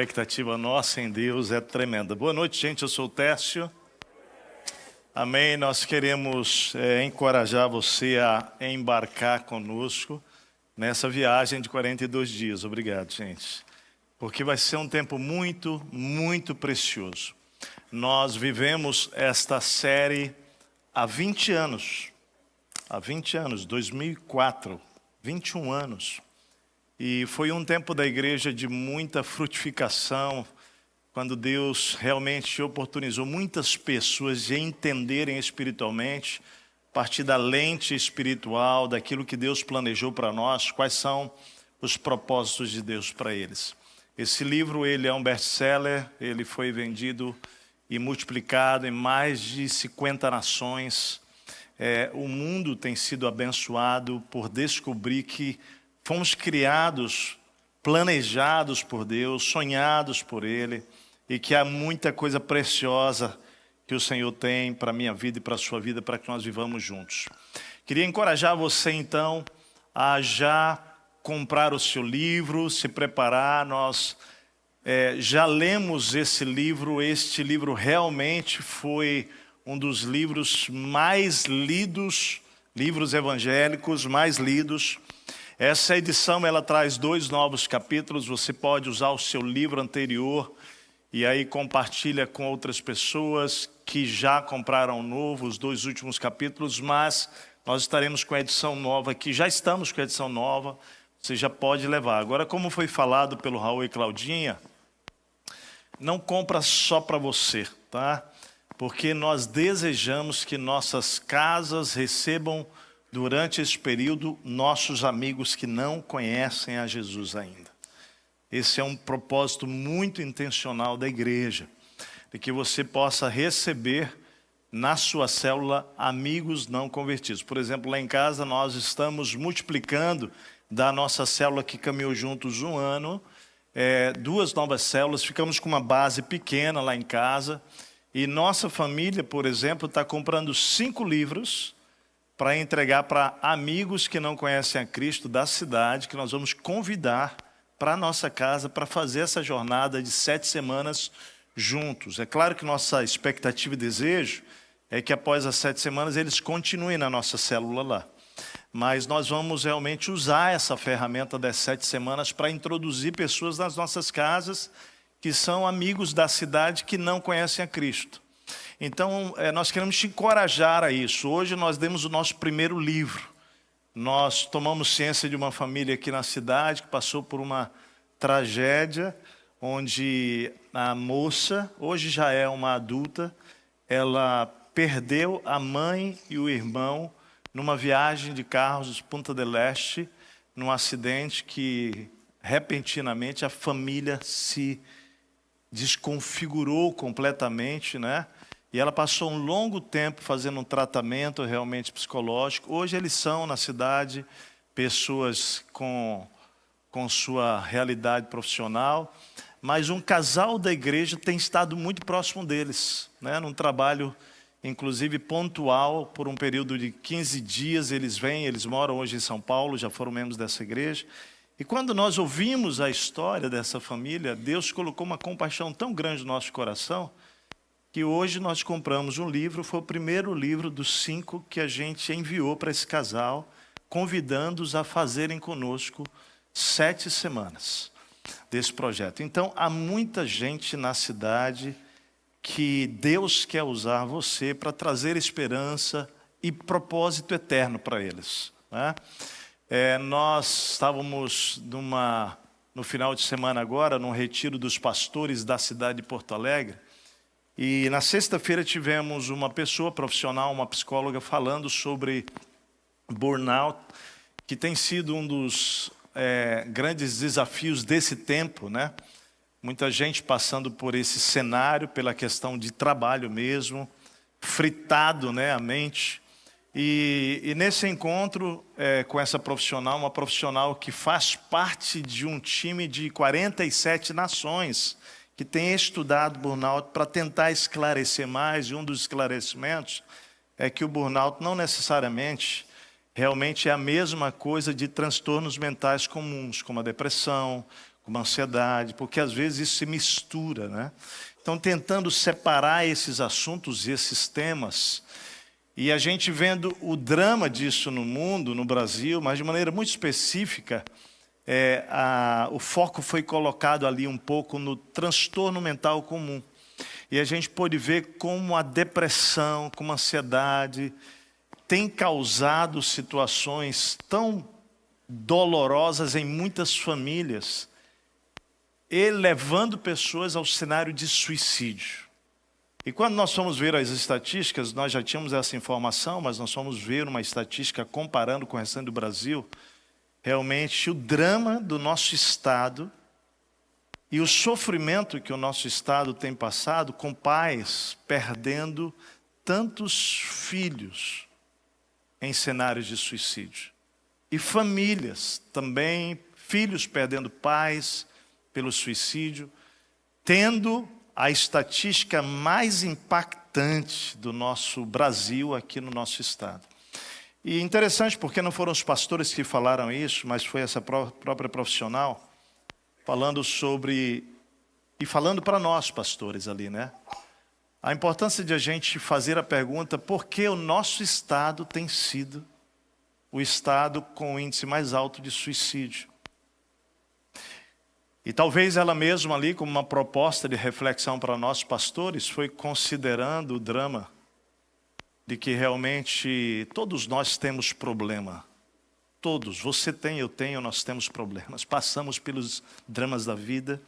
Expectativa nossa em Deus é tremenda. Boa noite, gente. Eu sou o Tércio. Amém. Nós queremos encorajar você a embarcar conosco nessa viagem de 42 dias. Obrigado, gente. Porque vai ser um tempo muito, muito precioso. Nós vivemos esta série há 20 anos. Há 20 anos, 2004, 21 anos. E foi um tempo da igreja de muita frutificação, quando Deus realmente oportunizou muitas pessoas de entenderem espiritualmente, a partir da lente espiritual, daquilo que Deus planejou para nós, quais são os propósitos de Deus para eles. Esse livro, ele é um best-seller, ele foi vendido e multiplicado em mais de 50 nações. O mundo tem sido abençoado por descobrir que fomos criados, planejados por Deus, sonhados por Ele, e que há muita coisa preciosa que o Senhor tem para a minha vida e para a sua vida, para que nós vivamos juntos. Queria encorajar você, então, a já comprar o seu livro, se preparar. Nós já lemos esse livro. Este livro realmente foi um dos livros mais lidos, livros evangélicos mais lidos. Essa edição, ela traz 2 novos capítulos. Você pode usar o seu livro anterior e aí compartilha com outras pessoas que já compraram novo, os 2 últimos capítulos, mas nós estaremos com a edição nova aqui. Já estamos com a edição nova, você já pode levar. Agora, como foi falado pelo Raul e Claudinha, não compra só para você, tá? Porque nós desejamos que nossas casas recebam durante esse período nossos amigos que não conhecem a Jesus ainda. Esse é um propósito muito intencional da igreja, de que você possa receber na sua célula amigos não convertidos. Por exemplo, lá em casa nós estamos multiplicando da nossa célula que caminhou juntos 1 ano, 2 novas células, ficamos com uma base pequena lá em casa, e nossa família, por exemplo, está comprando 5 livros para entregar para amigos que não conhecem a Cristo da cidade, que nós vamos convidar para a nossa casa para fazer essa jornada de 7 semanas juntos. É claro que nossa expectativa e desejo é que após as 7 semanas eles continuem na nossa célula lá. Mas nós vamos realmente usar essa ferramenta das 7 semanas para introduzir pessoas nas nossas casas que são amigos da cidade que não conhecem a Cristo. Então, nós queremos te encorajar a isso. Hoje nós demos o nosso primeiro livro. Nós tomamos ciência de uma família aqui na cidade que passou por uma tragédia, onde a moça, hoje já é uma adulta, ela perdeu a mãe e o irmão numa viagem de carros de Punta del Este, num acidente que, repentinamente, a família se desconfigurou completamente, né? E ela passou um longo tempo fazendo um tratamento realmente psicológico. Hoje eles são, na cidade, pessoas com sua realidade profissional. Mas um casal da igreja tem estado muito próximo deles, né? Num trabalho, inclusive, pontual, por um período de 15 dias. Eles vêm, eles moram hoje em São Paulo, já foram membros dessa igreja. E quando nós ouvimos a história dessa família, Deus colocou uma compaixão tão grande no nosso coração, que hoje nós compramos um livro. Foi o primeiro livro dos 5 que a gente enviou para esse casal, convidando-os a fazerem conosco 7 semanas desse projeto. Então, há muita gente na cidade que Deus quer usar você para trazer esperança e propósito eterno para eles, né? Nós estávamos no final de semana agora, num retiro dos pastores da cidade de Porto Alegre, e na sexta-feira tivemos uma pessoa profissional, uma psicóloga, falando sobre burnout, que tem sido um dos grandes desafios desse tempo, né? Muita gente passando por esse cenário, pela questão de trabalho mesmo, fritado, né, a mente. E nesse encontro com essa profissional, uma profissional que faz parte de um time de 47 nações, que tem estudado burnout para tentar esclarecer mais, e um dos esclarecimentos é que o burnout não necessariamente realmente é a mesma coisa de transtornos mentais comuns, como a depressão, uma ansiedade, porque às vezes isso se mistura, né? Então, tentando separar esses assuntos e esses temas, e a gente vendo o drama disso no mundo, no Brasil, mas de maneira muito específica, o foco foi colocado ali um pouco no transtorno mental comum. E a gente pôde ver como a depressão, como a ansiedade, tem causado situações tão dolorosas em muitas famílias, e levando pessoas ao cenário de suicídio. E quando nós fomos ver as estatísticas, nós já tínhamos essa informação, mas nós fomos ver uma estatística comparando com o restante do Brasil, realmente o drama do nosso estado e o sofrimento que o nosso estado tem passado com pais perdendo tantos filhos em cenários de suicídio. E famílias também, filhos perdendo pais pelo suicídio, tendo a estatística mais impactante do nosso Brasil aqui no nosso estado. E interessante porque não foram os pastores que falaram isso, mas foi essa própria profissional falando sobre, e falando para nós pastores ali, né? A importância de a gente fazer a pergunta, por que o nosso estado tem sido o estado com o índice mais alto de suicídio? E talvez ela mesma ali, como uma proposta de reflexão para nós pastores, foi considerando o drama de que realmente todos nós temos problema. Todos, você tem, eu tenho, nós temos problemas. Passamos pelos dramas da vida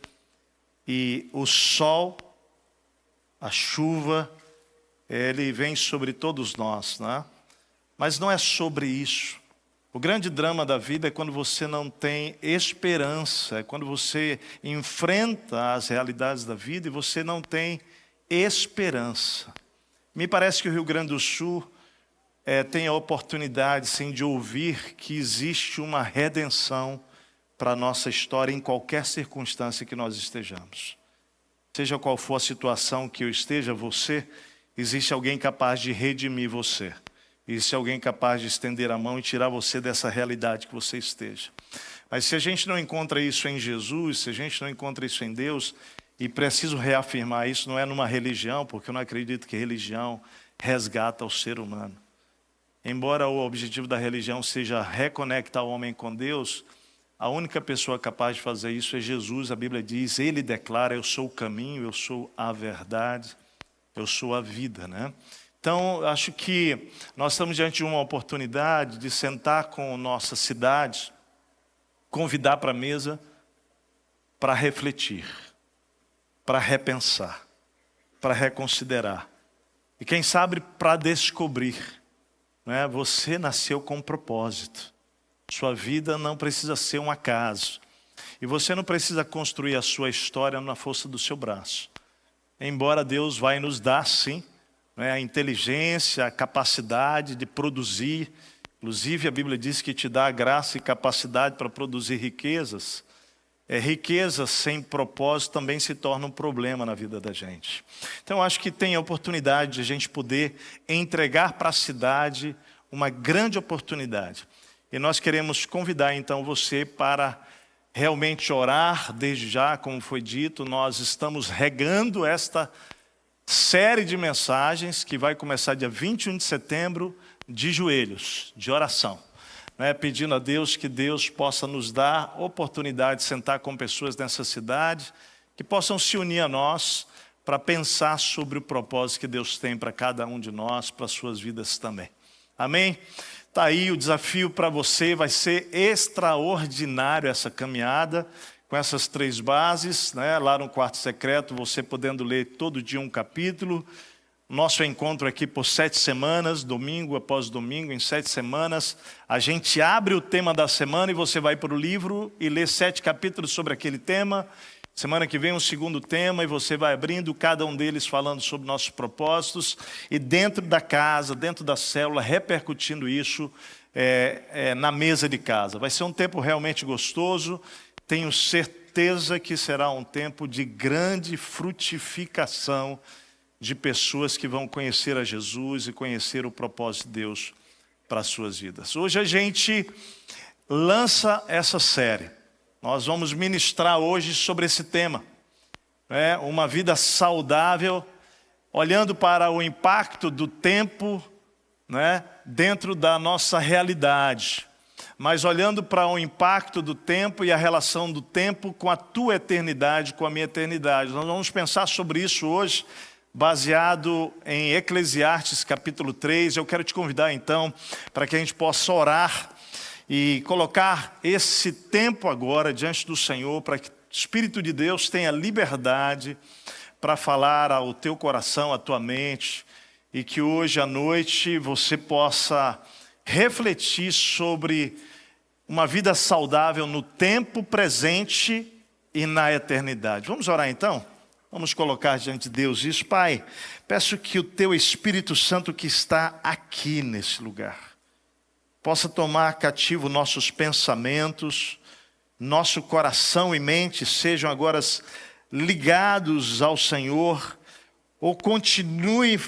e o sol, a chuva, ele vem sobre todos nós, né? Mas não é sobre isso. O grande drama da vida é quando você não tem esperança, é quando você enfrenta as realidades da vida e você não tem esperança. Me parece que o Rio Grande do Sul tem a oportunidade, sim, de ouvir que existe uma redenção para a nossa história em qualquer circunstância que nós estejamos. Seja qual for a situação que eu esteja, você, existe alguém capaz de redimir você. Existe alguém capaz de estender a mão e tirar você dessa realidade que você esteja. Mas se a gente não encontra isso em Jesus, se a gente não encontra isso em Deus, e preciso reafirmar isso, não é numa religião, porque eu não acredito que religião resgata o ser humano. Embora o objetivo da religião seja reconectar o homem com Deus, a única pessoa capaz de fazer isso é Jesus. A Bíblia diz, Ele declara, eu sou o caminho, eu sou a verdade, eu sou a vida, né? Então, acho que nós estamos diante de uma oportunidade de sentar com nossa cidade, convidar para a mesa, para refletir, para repensar, para reconsiderar. E quem sabe para descobrir. Né? Você nasceu com um propósito. Sua vida não precisa ser um acaso. E você não precisa construir a sua história na força do seu braço. Embora Deus vai nos dar, sim, né, a inteligência, a capacidade de produzir. Inclusive a Bíblia diz que te dá a graça e capacidade para produzir riquezas. Riqueza sem propósito também se torna um problema na vida da gente. Então acho que tem a oportunidade de a gente poder entregar para a cidade uma grande oportunidade. E nós queremos convidar então você para realmente orar desde já, como foi dito. Nós estamos regando esta série de mensagens que vai começar dia 21 de setembro, de joelhos, de oração. Pedindo a Deus que Deus possa nos dar oportunidade de sentar com pessoas nessa cidade, que possam se unir a nós para pensar sobre o propósito que Deus tem para cada um de nós, para as suas vidas também. Amém? Está aí o desafio para você, vai ser extraordinário essa caminhada, com essas 3 bases, né? Lá no quarto secreto, você podendo ler todo dia um capítulo. Nosso encontro aqui por 7 semanas, domingo após domingo, em 7 semanas. A gente abre o tema da semana e você vai para o livro e lê 7 capítulos sobre aquele tema. Semana que vem um segundo tema e você vai abrindo, cada um deles falando sobre nossos propósitos. E dentro da casa, dentro da célula, repercutindo isso na mesa de casa. Vai ser um tempo realmente gostoso. Tenho certeza que será um tempo de grande frutificação de pessoas que vão conhecer a Jesus e conhecer o propósito de Deus para as suas vidas. Hoje a gente lança essa série, Nós vamos ministrar hoje sobre esse tema, né? Uma vida saudável, olhando para o impacto do tempo, né, dentro da nossa realidade, mas olhando para o impacto do tempo e a relação do tempo com a tua eternidade, com a minha eternidade. Nós vamos pensar sobre isso hoje, baseado em Eclesiastes capítulo 3. Eu quero te convidar então para que a gente possa orar e colocar esse tempo agora diante do Senhor, para que o Espírito de Deus tenha liberdade para falar ao teu coração, à tua mente, e que hoje à noite você possa refletir sobre uma vida saudável no tempo presente e na eternidade. Vamos orar então? Vamos colocar diante de Deus isso. Pai, peço que o teu Espírito Santo que está aqui nesse lugar possa tomar cativo nossos pensamentos, nosso coração e mente sejam agora ligados ao Senhor, ou continue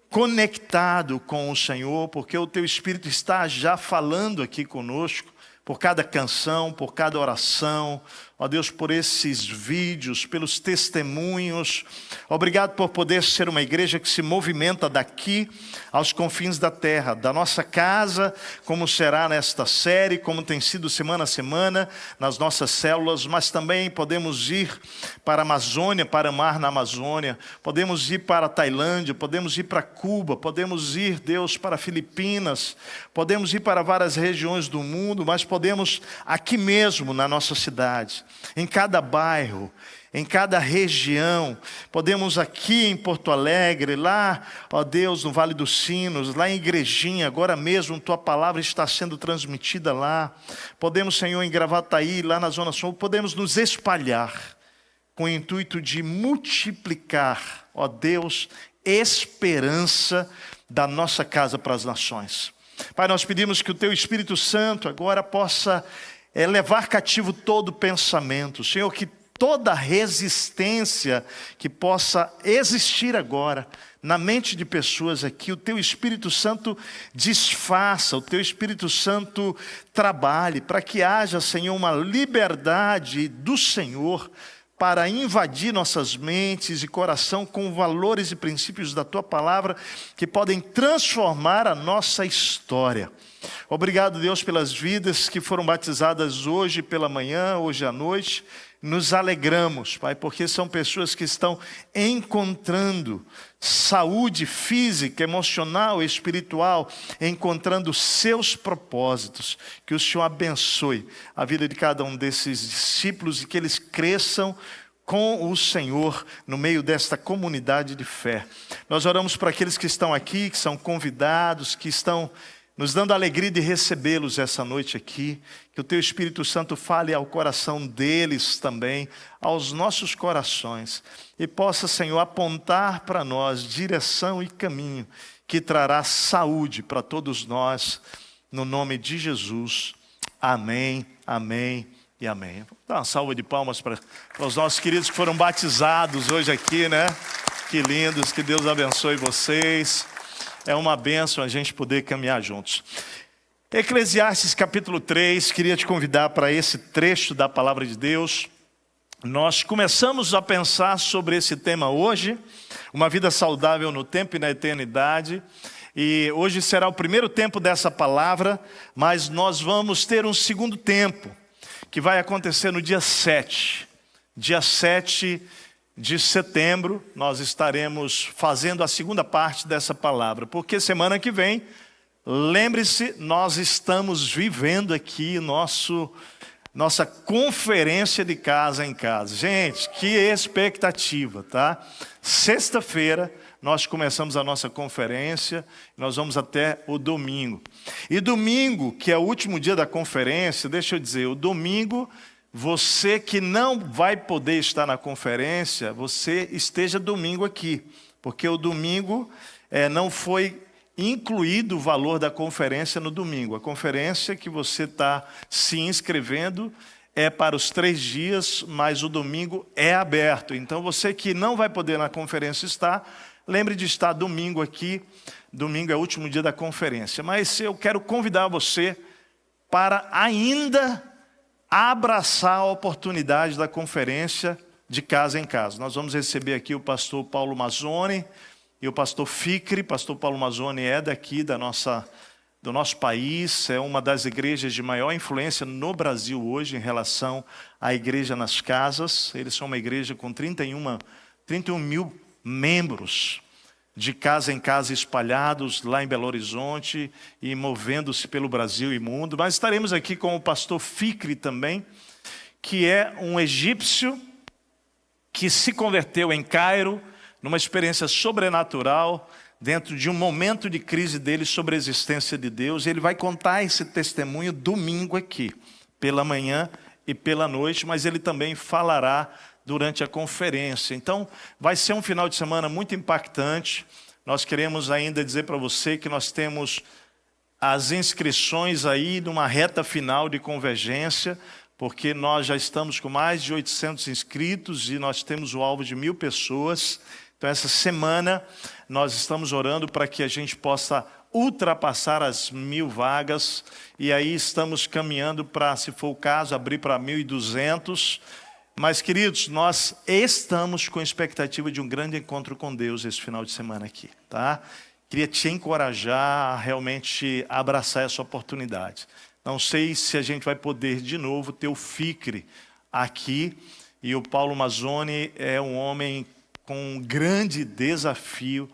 conectado com o Senhor, porque o teu Espírito está já falando aqui conosco, por cada canção, por cada oração, ó Deus, por esses vídeos, pelos testemunhos. Obrigado por poder ser uma igreja que se movimenta daqui aos confins da terra, da nossa casa, como será nesta série, como tem sido semana a semana, nas nossas células, mas também podemos ir para a Amazônia, para amar na Amazônia, podemos ir para a Tailândia, podemos ir para Cuba, podemos ir, Deus, para Filipinas, podemos ir para várias regiões do mundo, mas podemos aqui mesmo na nossa cidade, em cada bairro, em cada região, podemos aqui em Porto Alegre, lá, ó Deus, no Vale dos Sinos, lá em Igrejinha, agora mesmo tua palavra está sendo transmitida lá, podemos, Senhor, em Gravataí, lá na Zona Sul, podemos nos espalhar, com o intuito de multiplicar, ó Deus, esperança da nossa casa para as nações. Pai, nós pedimos que o teu Espírito Santo agora possa levar cativo todo pensamento, Senhor, que toda resistência que possa existir agora na mente de pessoas aqui, o teu Espírito Santo desfaça, o teu Espírito Santo trabalhe, para que haja, Senhor, uma liberdade do Senhor para invadir nossas mentes e coração com valores e princípios da tua palavra que podem transformar a nossa história. Obrigado, Deus, pelas vidas que foram batizadas hoje pela manhã, hoje à noite. Nos alegramos, Pai, porque são pessoas que estão encontrando saúde física, emocional, espiritual, encontrando seus propósitos. Que o Senhor abençoe a vida de cada um desses discípulos e que eles cresçam com o Senhor no meio desta comunidade de fé. Nós oramos para aqueles que estão aqui, que são convidados, que estão nos dando a alegria de recebê-los essa noite aqui, que o teu Espírito Santo fale ao coração deles também, aos nossos corações, e possa, Senhor, apontar para nós direção e caminho, que trará saúde para todos nós, no nome de Jesus. Amém, amém e amém. Vamos dar uma salva de palmas para os nossos queridos que foram batizados hoje aqui, né? Que lindos, que Deus abençoe vocês. É uma bênção a gente poder caminhar juntos. Eclesiastes capítulo 3, queria te convidar para esse trecho da palavra de Deus. Nós começamos a pensar sobre esse tema hoje, uma vida saudável no tempo e na eternidade. E hoje será o primeiro tempo dessa palavra, mas nós vamos ter um segundo tempo, que vai acontecer no dia 7. Dia 7 de setembro, nós estaremos fazendo a segunda parte dessa palavra, porque semana que vem, lembre-se, nós estamos vivendo aqui nossa conferência de casa em casa. Gente, que expectativa, tá? Sexta-feira, nós começamos a nossa conferência, nós vamos até o domingo. E domingo, que é o último dia da conferência, deixa eu dizer, o domingo, você que não vai poder estar na conferência, você esteja domingo aqui, porque o domingo não foi incluído o valor da conferência no domingo. A conferência que você está se inscrevendo é para os 3 dias, mas o domingo é aberto. Então você que não vai poder na conferência estar, lembre de estar domingo aqui. Domingo é o último dia da conferência. Mas eu quero convidar você para ainda abraçar a oportunidade da conferência de casa em casa. Nós vamos receber aqui o pastor Paulo Mazzoni e o pastor Ficre. Pastor Paulo Mazzoni é daqui do nosso país, é uma das igrejas de maior influência no Brasil hoje em relação à igreja nas casas. Eles são uma igreja com 31 mil membros, de casa em casa espalhados lá em Belo Horizonte e movendo-se pelo Brasil e mundo. Mas estaremos aqui com o pastor Ficre também, que é um egípcio que se converteu em Cairo, numa experiência sobrenatural, dentro de um momento de crise dele sobre a existência de Deus. Ele vai contar esse testemunho domingo aqui, pela manhã e pela noite, mas ele também falará durante a conferência. Então, vai ser um final de semana muito impactante. Nós queremos ainda dizer para você que nós temos as inscrições aí numa reta final de convergência, porque nós já estamos com mais de 800 inscritos e nós temos o alvo de 1.000 pessoas. Então, essa semana, nós estamos orando para que a gente possa ultrapassar as 1.000 vagas. E aí estamos caminhando para, se for o caso, abrir para 1.200. Mas, queridos, nós estamos com a expectativa de um grande encontro com Deus esse final de semana aqui, tá? Queria te encorajar a realmente abraçar essa oportunidade. Não sei se a gente vai poder de novo ter o Ficre aqui. E o Paulo Mazzoni é um homem com um grande desafio.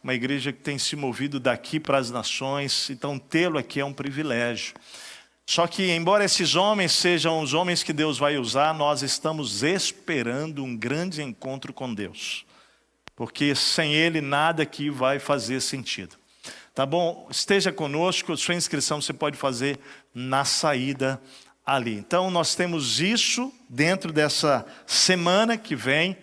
Uma igreja que tem se movido daqui para as nações. Então tê-lo aqui é um privilégio. Só que embora esses homens sejam os homens que Deus vai usar, nós estamos esperando um grande encontro com Deus. Porque sem Ele nada aqui vai fazer sentido. Tá bom? Esteja conosco, sua inscrição você pode fazer na saída ali. Então nós temos isso dentro dessa semana que vem.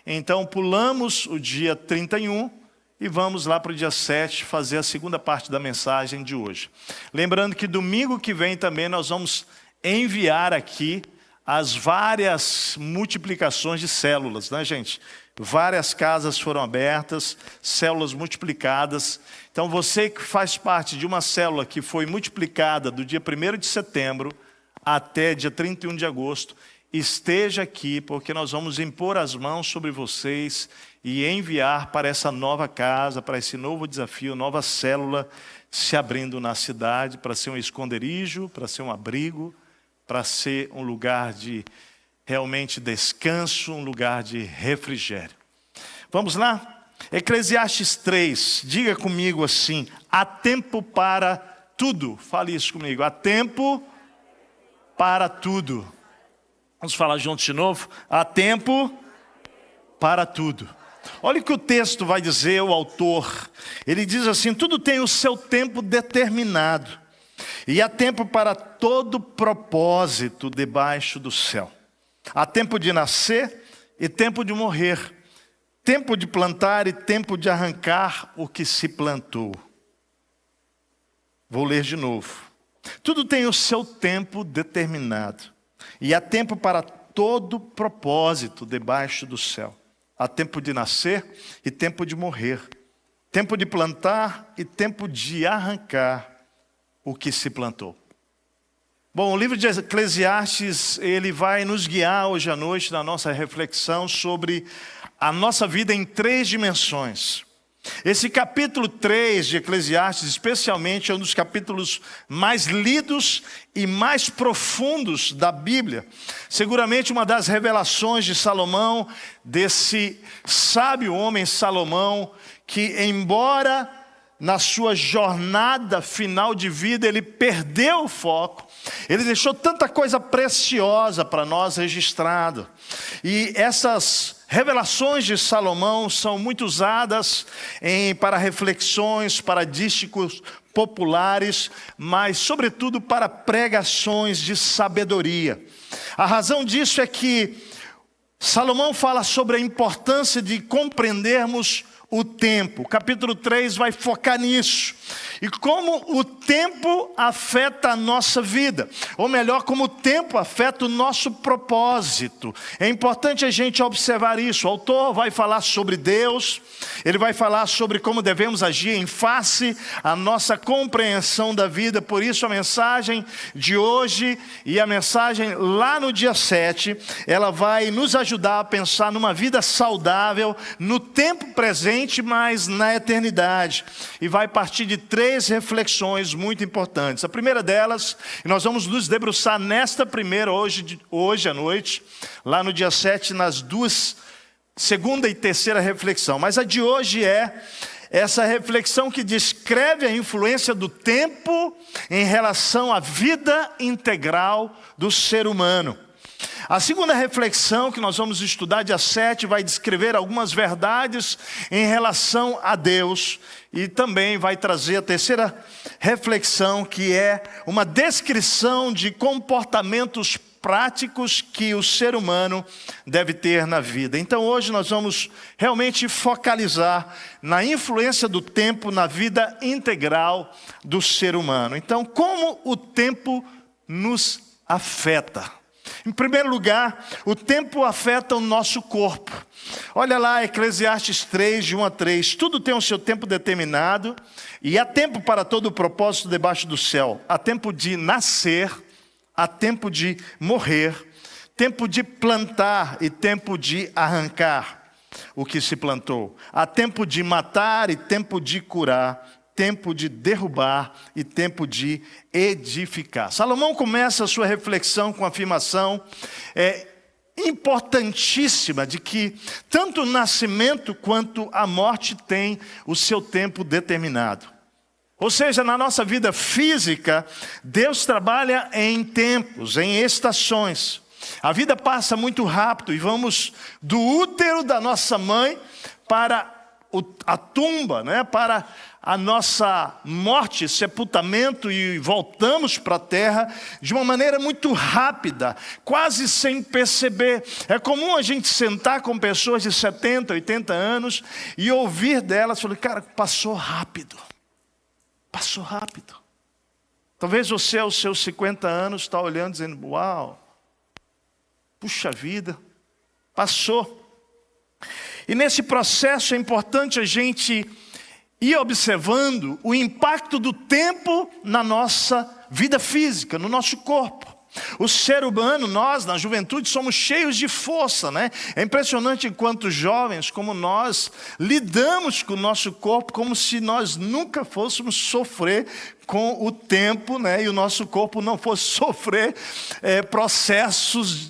Então pulamos o dia 31 e vamos lá para o dia 7 fazer a segunda parte da mensagem de hoje. Lembrando que domingo que vem também nós vamos enviar aqui as várias multiplicações de células, né, gente? Várias casas foram abertas, células multiplicadas. Então você que faz parte de uma célula que foi multiplicada do dia 1º de setembro até dia 31 de agosto, esteja aqui, porque nós vamos impor as mãos sobre vocês e enviar para essa nova casa, para esse novo desafio, nova célula se abrindo na cidade, para ser um esconderijo, para ser um abrigo, para ser um lugar de realmente descanso, um lugar de refrigério. Vamos lá? Eclesiastes 3, diga comigo assim: há tempo para tudo. Fale isso comigo: há tempo para tudo. Vamos falar juntos de novo? Há tempo para tudo. Olha o que o texto vai dizer, o autor. Ele diz assim: tudo tem o seu tempo determinado, e há tempo para todo propósito debaixo do céu. Há tempo de nascer e tempo de morrer, tempo de plantar e tempo de arrancar o que se plantou. Vou ler de novo. Tudo tem o seu tempo determinado, e há tempo para todo propósito debaixo do céu. Há tempo de nascer e tempo de morrer, tempo de plantar e tempo de arrancar o que se plantou. Bom, o livro de Eclesiastes, ele vai nos guiar hoje à noite na nossa reflexão sobre a nossa vida em 3 dimensões. Esse capítulo 3 de Eclesiastes, especialmente, é um dos capítulos mais lidos e mais profundos da Bíblia. Seguramente uma das revelações de Salomão, desse sábio homem Salomão, que embora na sua jornada final de vida ele perdeu o foco, ele deixou tanta coisa preciosa para nós registrado. E essas revelações de Salomão são muito usadas para reflexões, para dísticos populares, mas sobretudo para pregações de sabedoria. A razão disso é que Salomão fala sobre a importância de compreendermos o tempo. O capítulo 3 vai focar nisso. e como o tempo afeta a nossa vida, ou melhor, como o tempo afeta o nosso propósito. É importante a gente observar isso. O autor vai falar sobre Deus, ele vai falar sobre como devemos agir em face à nossa compreensão da vida. Por isso a mensagem de hoje e a mensagem lá no dia 7, ela vai nos ajudar a pensar numa vida saudável, no tempo presente, mas na eternidade. E vai partir de 3 reflexões muito importantes. A primeira delas, e nós vamos nos debruçar nesta primeira, hoje à noite, lá no dia 7, nas duas, segunda e terceira reflexão. Mas a de hoje é essa reflexão que descreve a influência do tempo em relação à vida integral do ser humano. A segunda reflexão que nós vamos estudar, dia 7, vai descrever algumas verdades em relação a Deus. E também vai trazer a terceira reflexão, que é uma descrição de comportamentos práticos que o ser humano deve ter na vida. Então hoje nós vamos realmente focalizar na influência do tempo na vida integral do ser humano. Então, como o tempo nos afeta? Em primeiro lugar, o tempo afeta o nosso corpo. Olha lá, Eclesiastes 3, de 1 a 3. Tudo tem o seu tempo determinado, e há tempo para todo o propósito debaixo do céu. Há tempo de nascer, há tempo de morrer, tempo de plantar e tempo de arrancar o que se plantou. Há tempo de matar e tempo de curar, tempo de derrubar e tempo de edificar. Salomão começa a sua reflexão com a afirmação importantíssima de que tanto o nascimento quanto a morte tem o seu tempo determinado. Ou seja, na nossa vida física, Deus trabalha em tempos, em estações. A vida passa muito rápido e vamos do útero da nossa mãe para a tumba, né? Para a nossa morte, sepultamento, e voltamos para a terra de uma maneira muito rápida, quase sem perceber. É comum a gente sentar com pessoas de 70, 80 anos e ouvir delas, falar, cara, passou rápido. Passou rápido. Talvez você aos seus 50 anos está olhando dizendo, uau, puxa vida, passou. E nesse processo é importante a gente ir observando o impacto do tempo na nossa vida física, no nosso corpo. O ser humano, nós na juventude somos cheios de força, né? É impressionante enquanto jovens como nós lidamos com o nosso corpo como se nós nunca fôssemos sofrer com o tempo, né? E o nosso corpo não fosse sofrer processos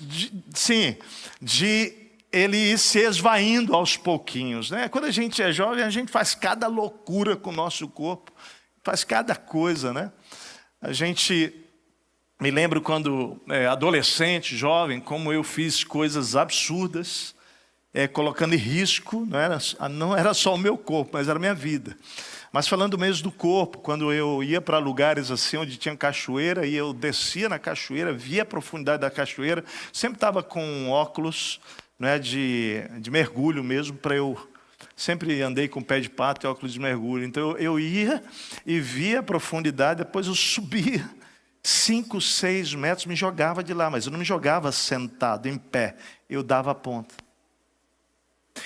de ele ir se esvaindo aos pouquinhos, né? Quando a gente é jovem, a gente faz cada loucura com o nosso corpo, faz cada coisa, né? A gente, me lembro quando adolescente, jovem, como eu fiz coisas absurdas, colocando em risco, não era só o meu corpo, mas era a minha vida. Mas falando mesmo do corpo, quando eu ia para lugares assim onde tinha cachoeira, e eu descia na cachoeira, via a profundidade da cachoeira, sempre estava com óculos, né, de mergulho mesmo, para eu... Sempre andei com pé de pato e óculos de mergulho. Então eu ia e via a profundidade, depois eu subia 5, 6 metros, me jogava de lá, mas eu não me jogava sentado, em pé, eu dava a ponta.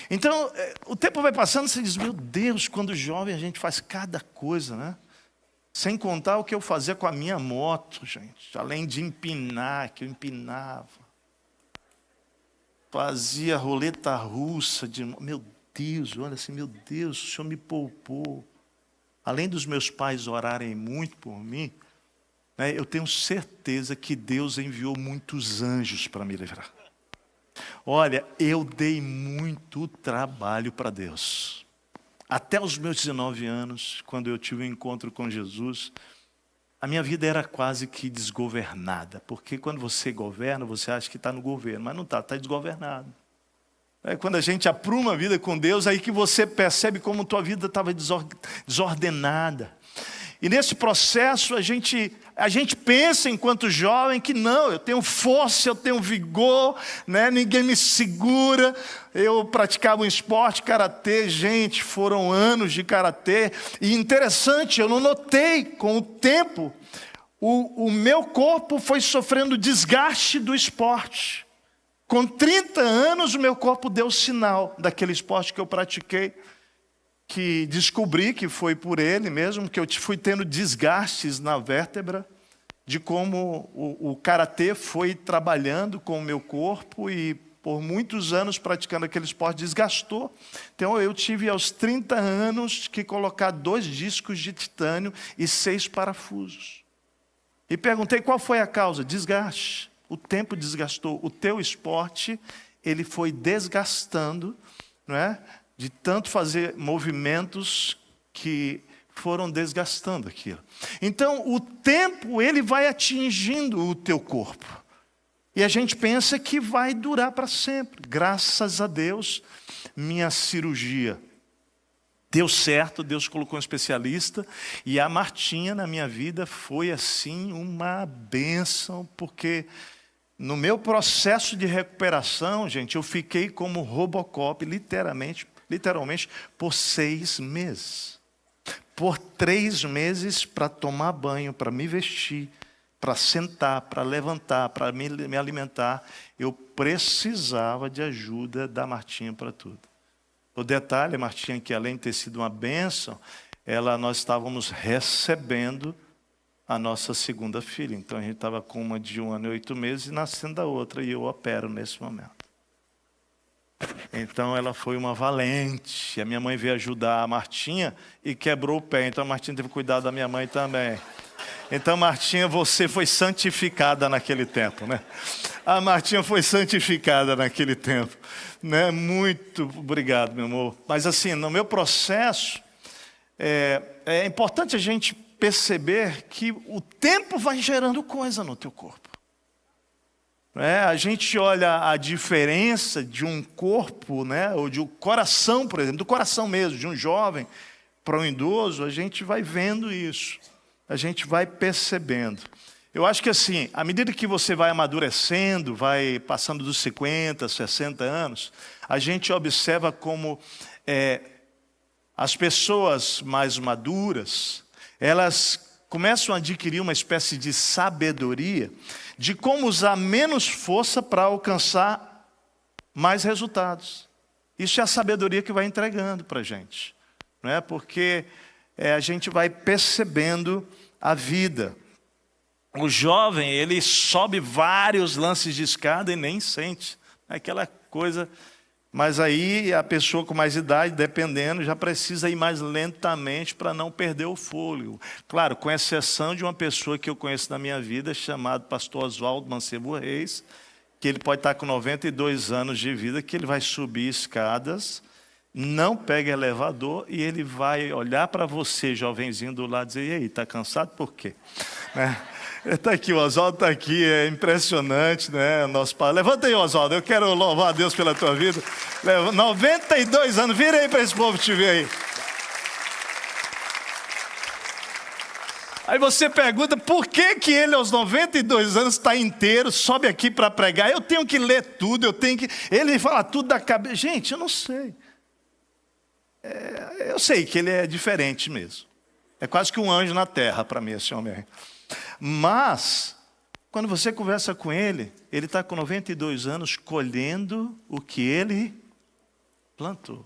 Então, o tempo vai passando, você diz, meu Deus, quando jovem a gente faz cada coisa, né? Sem contar o que eu fazia com a minha moto, gente, além de empinar, que eu empinava. Fazia roleta russa, meu Deus, olha assim, meu Deus, o Senhor me poupou. Além dos meus pais orarem muito por mim, né, eu tenho certeza que Deus enviou muitos anjos para me livrar. Olha, eu dei muito trabalho para Deus. Até os meus 19 anos, quando eu tive um encontro com Jesus, a minha vida era quase que desgovernada. Porque quando você governa, você acha que está no governo, mas não está, está desgovernado. Quando a gente apruma a vida com Deus, aí que você percebe como tua vida estava desordenada. E nesse processo a gente pensa enquanto jovem que não, eu tenho força, eu tenho vigor, né? Ninguém me segura. Eu praticava um esporte, karatê, gente, foram anos de karatê. E interessante, eu não notei com o tempo, o meu corpo foi sofrendo desgaste do esporte. Com 30 anos o meu corpo deu sinal daquele esporte que eu pratiquei, que descobri que foi por ele mesmo, que eu fui tendo desgastes na vértebra, de como o karatê foi trabalhando com o meu corpo e por muitos anos praticando aquele esporte desgastou. Então eu tive aos 30 anos que colocar 2 discos de titânio e 6 parafusos. E perguntei qual foi a causa? Desgaste. O tempo desgastou. O teu esporte, ele foi desgastando, não é? De tanto fazer movimentos que foram desgastando aquilo. Então, o tempo, ele vai atingindo o teu corpo. E a gente pensa que vai durar para sempre. Graças a Deus, minha cirurgia deu certo, Deus colocou um especialista. E a Martinha, na minha vida, foi assim uma bênção, porque no meu processo de recuperação, gente, eu fiquei como Robocop, literalmente, por 6 meses. Por 3 meses para tomar banho, para me vestir, para sentar, para levantar, para me alimentar. Eu precisava de ajuda da Martinha para tudo. O detalhe, Martinha, que além de ter sido uma bênção, nós estávamos recebendo a nossa segunda filha. Então a gente estava com uma de 1 ano e 8 meses e nascendo a outra, e eu opero nesse momento. Então ela foi uma valente. A minha mãe veio ajudar a Martinha e quebrou o pé. Então a Martinha teve que cuidar da minha mãe também. Então Martinha, você foi santificada naquele tempo, né? A Martinha foi santificada naquele tempo, né? Muito obrigado, meu amor. Mas assim, no meu processo, é importante a gente perceber que o tempo vai gerando coisa no teu corpo. A gente olha a diferença de um corpo, né, ou de um coração, por exemplo, do coração mesmo, de um jovem para um idoso, a gente vai vendo isso, a gente vai percebendo. Eu acho que assim, à medida que você vai amadurecendo, vai passando dos 50, 60 anos, a gente observa como as pessoas mais maduras, elas começam a adquirir uma espécie de sabedoria de como usar menos força para alcançar mais resultados. Isso é a sabedoria que vai entregando para a gente, não é? Porque a gente vai percebendo a vida. O jovem, ele sobe vários lances de escada e nem sente aquela coisa. Mas aí a pessoa com mais idade, dependendo, já precisa ir mais lentamente para não perder o fôlego. Claro, com exceção de uma pessoa que eu conheço na minha vida, chamado pastor Oswaldo Mancebo Reis, que ele pode estar com 92 anos de vida, que ele vai subir escadas, não pega elevador e ele vai olhar para você, jovenzinho do lado, e dizer, e aí, está cansado por quê? Está aqui, o Oswaldo está aqui, é impressionante, né? Nosso pai. Levanta aí, Oswaldo, eu quero louvar a Deus pela tua vida. 92 anos, vira aí para esse povo te ver aí. Aí você pergunta, por que ele aos 92 anos está inteiro, sobe aqui para pregar? Eu tenho que ler tudo, ele fala tudo da cabeça. Gente, eu não sei. Eu sei que ele é diferente mesmo. É quase que um anjo na terra para mim, esse homem aí. Mas, quando você conversa com ele está com 92 anos colhendo o que ele plantou.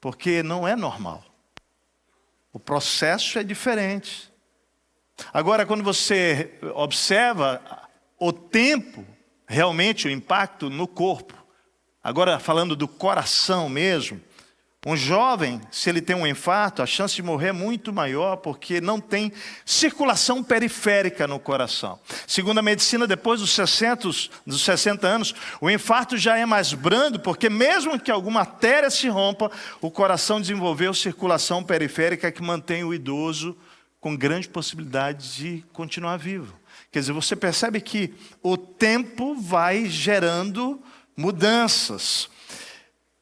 Porque não é normal. O processo é diferente. Agora, quando você observa o tempo, realmente o impacto no corpo, agora falando do coração mesmo, um jovem, se ele tem um infarto, a chance de morrer é muito maior porque não tem circulação periférica no coração. Segundo a medicina, depois dos 60 anos, o infarto já é mais brando, porque mesmo que alguma artéria se rompa, o coração desenvolveu circulação periférica que mantém o idoso com grande possibilidade de continuar vivo. Quer dizer, você percebe que o tempo vai gerando mudanças.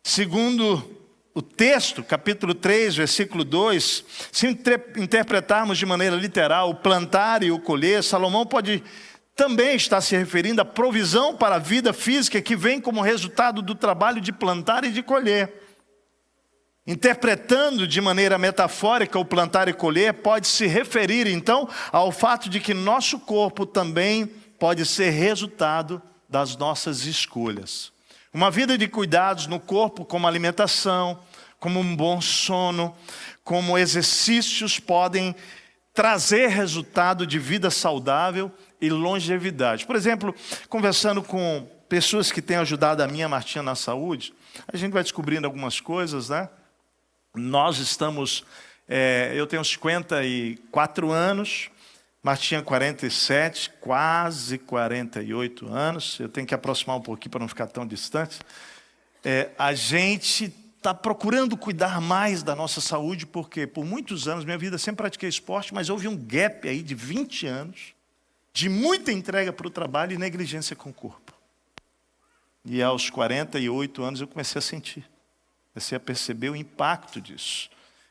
Segundo o texto, capítulo 3, versículo 2, se interpretarmos de maneira literal o plantar e o colher, Salomão pode também estar se referindo à provisão para a vida física que vem como resultado do trabalho de plantar e de colher. Interpretando de maneira metafórica o plantar e colher, pode se referir então ao fato de que nosso corpo também pode ser resultado das nossas escolhas. Uma vida de cuidados no corpo, como alimentação, como um bom sono, como exercícios, podem trazer resultado de vida saudável e longevidade. Por exemplo, conversando com pessoas que têm ajudado a minha Martinha na saúde, a gente vai descobrindo algumas coisas, né? Nós estamos, eu tenho 54 anos, Martinha 47, quase 48 anos. Eu tenho que aproximar um pouquinho para não ficar tão distante. A gente está procurando cuidar mais da nossa saúde, porque por muitos anos, minha vida sempre pratiquei esporte, mas houve um gap aí de 20 anos, de muita entrega para o trabalho e negligência com o corpo. E aos 48 anos eu comecei a sentir, comecei a perceber o impacto disso.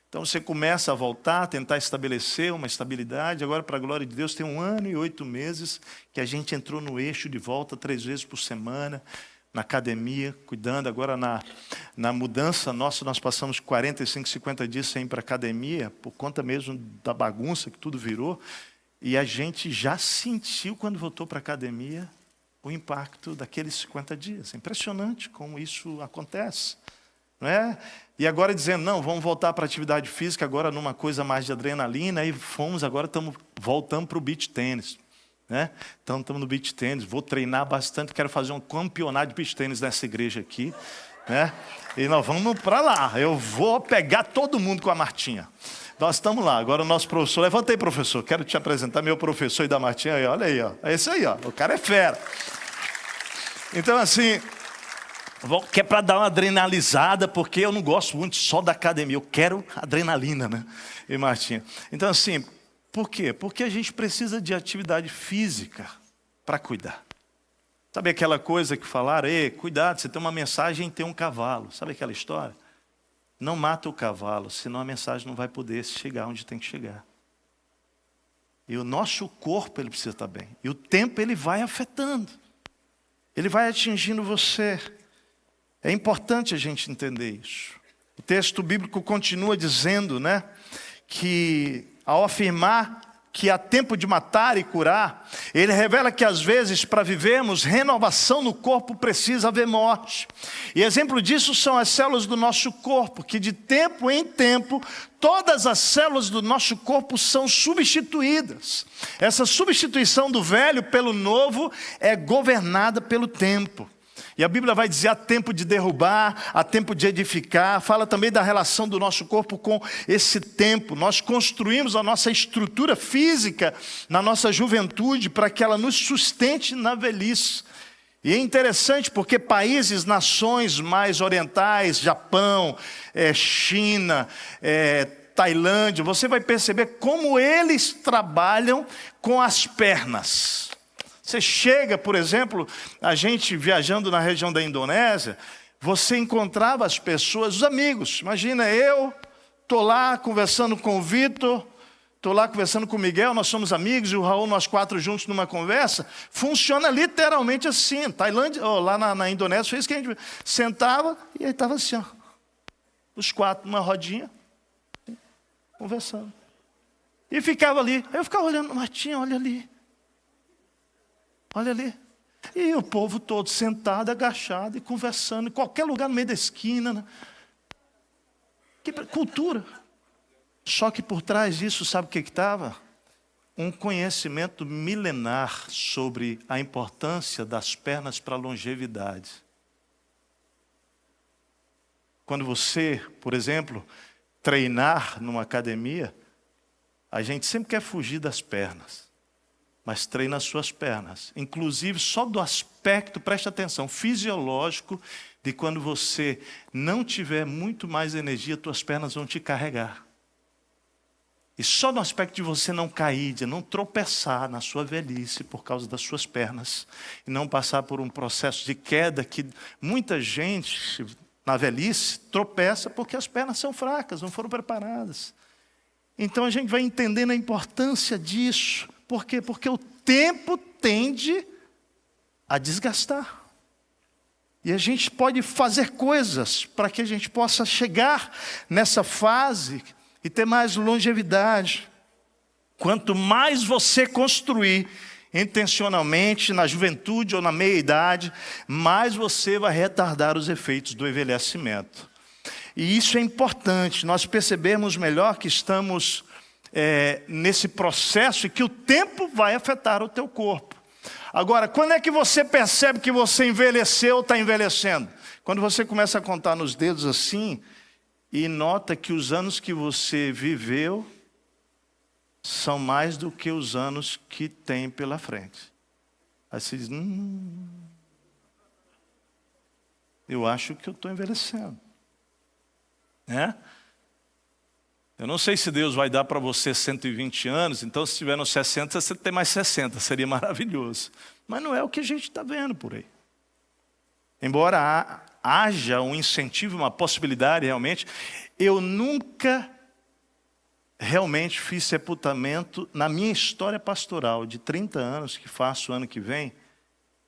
Então você começa a voltar, a tentar estabelecer uma estabilidade. Agora, para a glória de Deus, tem 1 ano e 8 meses que a gente entrou no eixo de volta 3 vezes por semana, na academia, cuidando. Agora, na mudança nossa, nós passamos 45, 50 dias sem ir para a academia, por conta mesmo da bagunça que tudo virou. E a gente já sentiu, quando voltou para a academia, o impacto daqueles 50 dias. É impressionante como isso acontece. Não é? E agora dizendo, não, vamos voltar para a atividade física, agora numa coisa mais de adrenalina, e voltamos para o beach tênis. Né? Então estamos no beach tênis, vou treinar bastante, quero fazer um campeonato de beach tênis nessa igreja aqui. Né? E nós vamos para lá, eu vou pegar todo mundo com a Martinha. Nós estamos lá, agora o nosso professor, levanta aí, professor, quero te apresentar meu professor e da Martinha, aí, olha aí, ó. É esse aí, ó. O cara é fera. Então assim, que é para dar uma adrenalizada, porque eu não gosto muito só da academia, eu quero adrenalina, né? E Martinha. Então assim, por quê? Porque a gente precisa de atividade física para cuidar. Sabe aquela coisa que falaram, cuidado, você tem uma mensagem em ter um cavalo. Sabe aquela história? Não mata o cavalo, senão a mensagem não vai poder chegar onde tem que chegar. E o nosso corpo, ele precisa estar bem. E o tempo, ele vai afetando. Ele vai atingindo você. É importante a gente entender isso. O texto bíblico continua dizendo, né, que ao afirmar que há tempo de matar e curar, ele revela que às vezes para vivermos renovação no corpo precisa haver morte. E exemplo disso são as células do nosso corpo, que de tempo em tempo, todas as células do nosso corpo são substituídas. Essa substituição do velho pelo novo é governada pelo tempo. E a Bíblia vai dizer há tempo de derrubar, há tempo de edificar. Fala também da relação do nosso corpo com esse tempo. Nós construímos a nossa estrutura física na nossa juventude para que ela nos sustente na velhice. E é interessante porque países, nações mais orientais, Japão, China, Tailândia, você vai perceber como eles trabalham com as pernas. Você chega, por exemplo, a gente viajando na região da Indonésia, você encontrava as pessoas, os amigos. Imagina, eu estou lá conversando com o Vitor, estou lá conversando com o Miguel, nós somos amigos, e o Raul, nós 4 juntos numa conversa. Funciona literalmente assim. Tailândia, lá na Indonésia, fez que a gente sentava e aí estava assim, ó, os 4 numa rodinha, conversando. E ficava ali. Aí eu ficava olhando, Martinha, olha ali. Olha ali. E o povo todo sentado, agachado e conversando, em qualquer lugar no meio da esquina. Né? Que cultura. Só que por trás disso, sabe o que estava? Um conhecimento milenar sobre a importância das pernas para a longevidade. Quando você, por exemplo, treinar numa academia, a gente sempre quer fugir das pernas. Mas treina as suas pernas. Inclusive, só do aspecto, preste atenção, fisiológico, de quando você não tiver muito mais energia, suas pernas vão te carregar. E só no aspecto de você não cair, de não tropeçar na sua velhice por causa das suas pernas, e não passar por um processo de queda que muita gente na velhice, tropeça porque as pernas são fracas, não foram preparadas. Então a gente vai entendendo a importância disso. Por quê? Porque o tempo tende a desgastar. E a gente pode fazer coisas para que a gente possa chegar nessa fase e ter mais longevidade. Quanto mais você construir intencionalmente na juventude ou na meia-idade, mais você vai retardar os efeitos do envelhecimento. E isso é importante, nós percebemos melhor que estamos nesse processo e que o tempo vai afetar o teu corpo. Agora, quando é que você percebe que você envelheceu ou está envelhecendo? Quando você começa a contar nos dedos assim e nota que os anos que você viveu são mais do que os anos que tem pela frente. Aí você diz, eu acho que eu estou envelhecendo. Né? Eu não sei se Deus vai dar para você 120 anos, então se estiver nos 60, você tem mais 60, seria maravilhoso. Mas não é o que a gente está vendo por aí. Embora haja um incentivo, uma possibilidade realmente, eu nunca realmente fiz sepultamento na minha história pastoral de 30 anos, que faço ano que vem,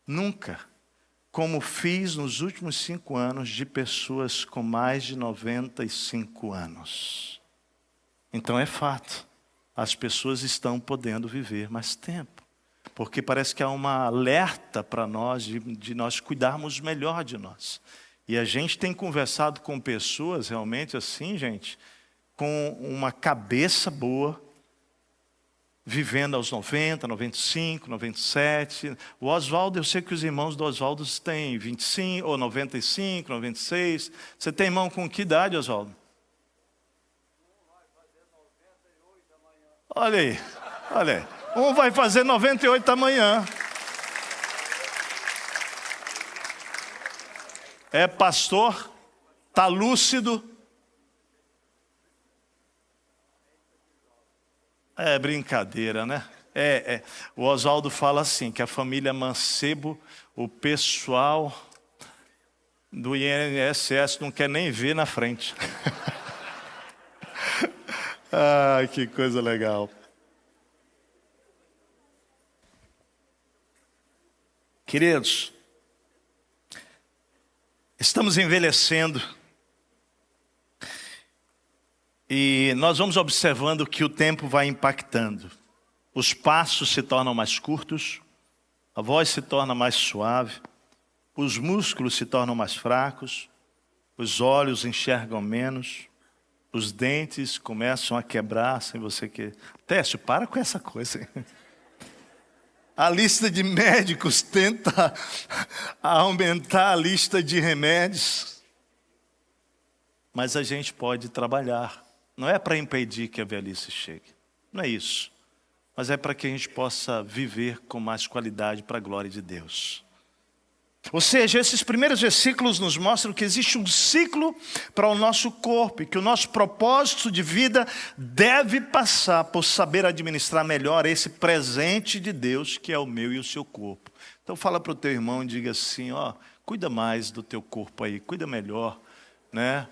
nunca, como fiz nos últimos 5 anos de pessoas com mais de 95 anos. Então é fato, as pessoas estão podendo viver mais tempo, porque parece que há uma alerta para nós, de nós cuidarmos melhor de nós. E a gente tem conversado com pessoas realmente assim, gente, com uma cabeça boa, vivendo aos 90, 95, 97. O Oswaldo, eu sei que os irmãos do Oswaldo têm 25, ou 95, 96. Você tem irmão com que idade, Oswaldo? Olha aí, olha aí. Um vai fazer 98 amanhã. É pastor, está lúcido. É brincadeira, né? O Oswaldo fala assim, que a família Mancebo, o pessoal do INSS não quer nem ver na frente. Ai, que coisa legal. Queridos, estamos envelhecendo e nós vamos observando que o tempo vai impactando. Os passos se tornam mais curtos, a voz se torna mais suave, os músculos se tornam mais fracos, os olhos enxergam menos, os dentes começam a quebrar sem você querer. Técio, para com essa coisa. A lista de médicos tenta aumentar a lista de remédios. Mas a gente pode trabalhar. Não é para impedir que a velhice chegue. Não é isso. Mas é para que a gente possa viver com mais qualidade para a glória de Deus. Ou seja, esses primeiros versículos nos mostram que existe um ciclo para o nosso corpo e que o nosso propósito de vida deve passar por saber administrar melhor esse presente de Deus que é o meu e o seu corpo. Então fala para o teu irmão e diga assim, cuida mais do teu corpo aí, cuida melhor, né?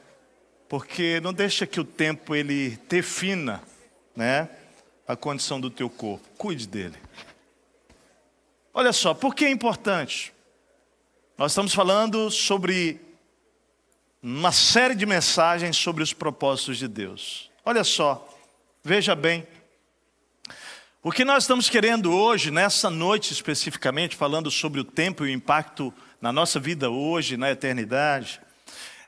Porque não deixa que o tempo ele defina, né, a condição do teu corpo. Cuide dele. Olha só, por que é importante? Nós estamos falando sobre uma série de mensagens sobre os propósitos de Deus. Olha só, veja bem. O que nós estamos querendo hoje, nessa noite especificamente, falando sobre o tempo e o impacto na nossa vida hoje, na eternidade,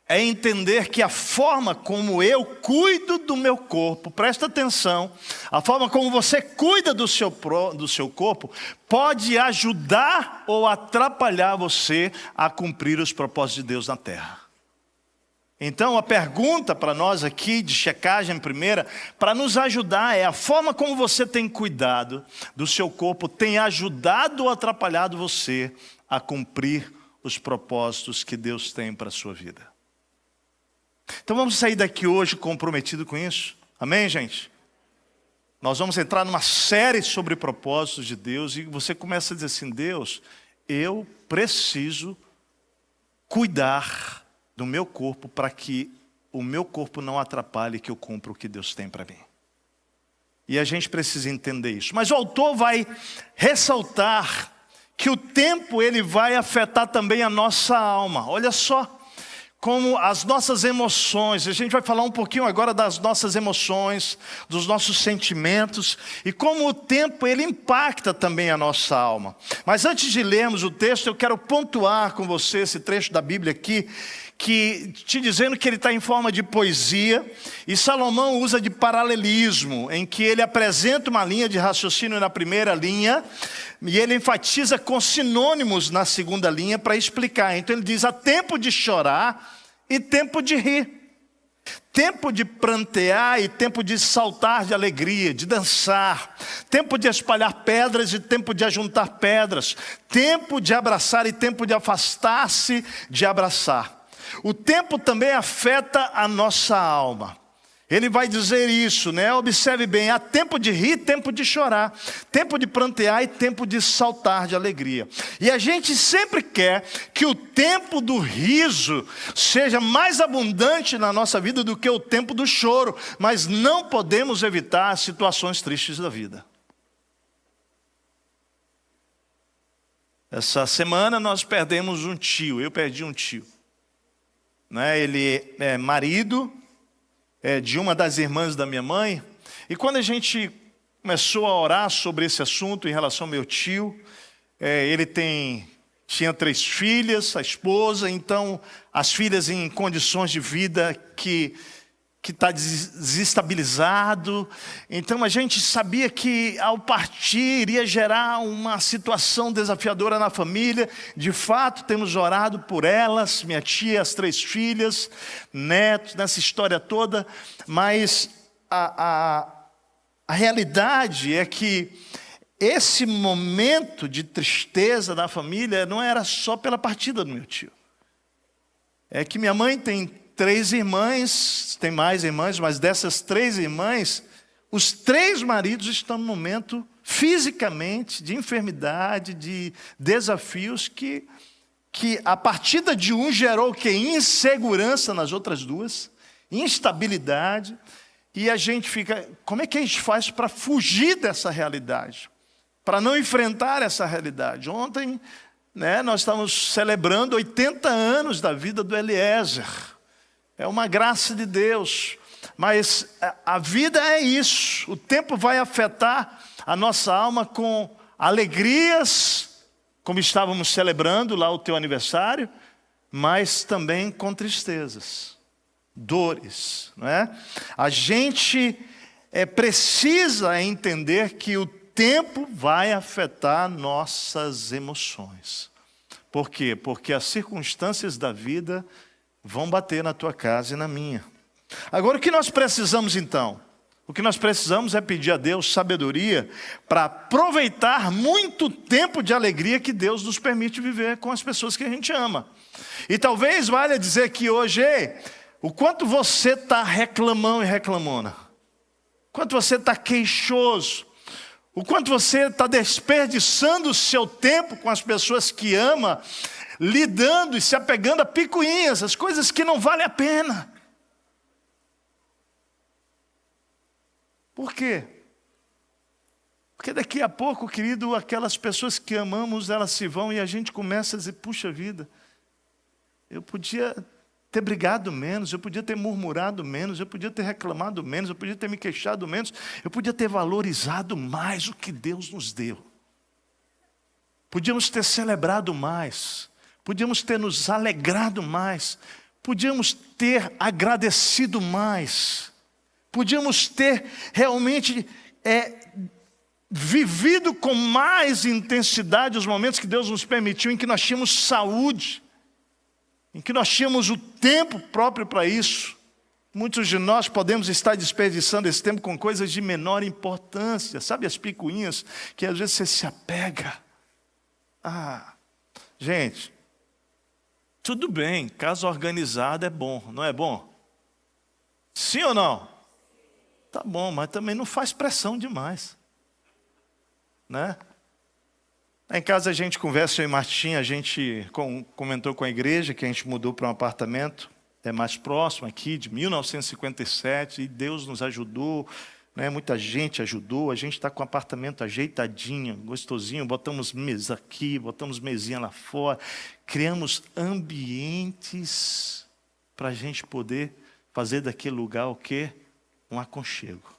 é entender que a forma como eu cuido do meu corpo, presta atenção, a forma como você cuida do seu corpo pode ajudar ou atrapalhar você a cumprir os propósitos de Deus na terra. Então a pergunta para nós aqui de checagem primeira, para nos ajudar é a forma como você tem cuidado do seu corpo tem ajudado ou atrapalhado você a cumprir os propósitos que Deus tem para a sua vida. Então vamos sair daqui hoje comprometido com isso? Amém, gente? Nós vamos entrar numa série sobre propósitos de Deus e você começa a dizer assim, Deus, eu preciso cuidar do meu corpo para que o meu corpo não atrapalhe que eu cumpra o que Deus tem para mim. E a gente precisa entender isso. Mas o autor vai ressaltar que o tempo ele vai afetar também a nossa alma. Olha só como as nossas emoções, a gente vai falar um pouquinho agora das nossas emoções, dos nossos sentimentos e como o tempo ele impacta também a nossa alma. Mas antes de lermos o texto, eu quero pontuar com você esse trecho da Bíblia aqui, que te dizendo que ele está em forma de poesia, e Salomão usa de paralelismo, em que ele apresenta uma linha de raciocínio na primeira linha, e ele enfatiza com sinônimos na segunda linha para explicar. Então ele diz, há tempo de chorar e tempo de rir, tempo de prantear e tempo de saltar de alegria, de dançar, tempo de espalhar pedras e tempo de ajuntar pedras, tempo de abraçar e tempo de afastar-se de abraçar. O tempo também afeta a nossa alma. Ele vai dizer isso, né? Observe bem, há tempo de rir, tempo de chorar, tempo de prantear e tempo de saltar de alegria. E a gente sempre quer que o tempo do riso seja mais abundante na nossa vida do que o tempo do choro, mas não podemos evitar as situações tristes da vida. Essa semana nós perdemos um tio, eu perdi um tio. Ele é marido de uma das irmãs da minha mãe. E quando a gente começou a orar sobre esse assunto em relação ao meu tio, ele tinha 3 filhas, a esposa, então as filhas em condições de vida que está desestabilizado. Então a gente sabia que ao partir iria gerar uma situação desafiadora na família. De fato, temos orado por elas, minha tia, as 3 filhas, netos, nessa história toda. Mas a realidade é que esse momento de tristeza da família não era só pela partida do meu tio. É que minha mãe tem 3 irmãs, tem mais irmãs, mas dessas 3 irmãs, os 3 maridos estão no momento, fisicamente, de enfermidade, de desafios, que a partida de um gerou o quê? Insegurança nas outras 2, instabilidade, e a gente fica, como é que a gente faz para fugir dessa realidade? Para não enfrentar essa realidade? Ontem, nós estávamos celebrando 80 anos da vida do Eliezer. É uma graça de Deus, mas a vida é isso. O tempo vai afetar a nossa alma com alegrias, como estávamos celebrando lá o teu aniversário, mas também com tristezas, dores, não é? A gente precisa entender que o tempo vai afetar nossas emoções. Por quê? Porque as circunstâncias da vida vão bater na tua casa e na minha. Agora, o que nós precisamos então? O que nós precisamos é pedir a Deus sabedoria para aproveitar muito tempo de alegria que Deus nos permite viver com as pessoas que a gente ama. E talvez valha dizer que hoje, o quanto você está reclamão e reclamona, o quanto você está queixoso, o quanto você está desperdiçando o seu tempo com as pessoas que ama, lidando e se apegando a picuinhas, as coisas que não valem a pena. Por quê? Porque daqui a pouco, querido, aquelas pessoas que amamos, elas se vão e a gente começa a dizer, puxa vida, eu podia ter brigado menos, eu podia ter murmurado menos, eu podia ter reclamado menos, eu podia ter me queixado menos, eu podia ter valorizado mais o que Deus nos deu. Podíamos ter celebrado mais. Podíamos ter nos alegrado mais, podíamos ter agradecido mais, podíamos ter realmente vivido com mais intensidade os momentos que Deus nos permitiu, em que nós tínhamos saúde, em que nós tínhamos o tempo próprio para isso. Muitos de nós podemos estar desperdiçando esse tempo com coisas de menor importância, sabe as picuinhas que às vezes você se apega. Gente, tudo bem, casa organizada é bom, não é bom? Sim ou não? Tá bom, mas também não faz pressão demais, né? Lá em casa a gente conversa, eu e Martinha, a gente comentou com a igreja que a gente mudou para um apartamento mais próximo aqui, de 1957, e Deus nos ajudou, né? Muita gente ajudou, a gente está com o apartamento ajeitadinho, gostosinho, botamos mesa aqui, botamos mesinha lá fora, criamos ambientes para a gente poder fazer daquele lugar o quê? Um aconchego.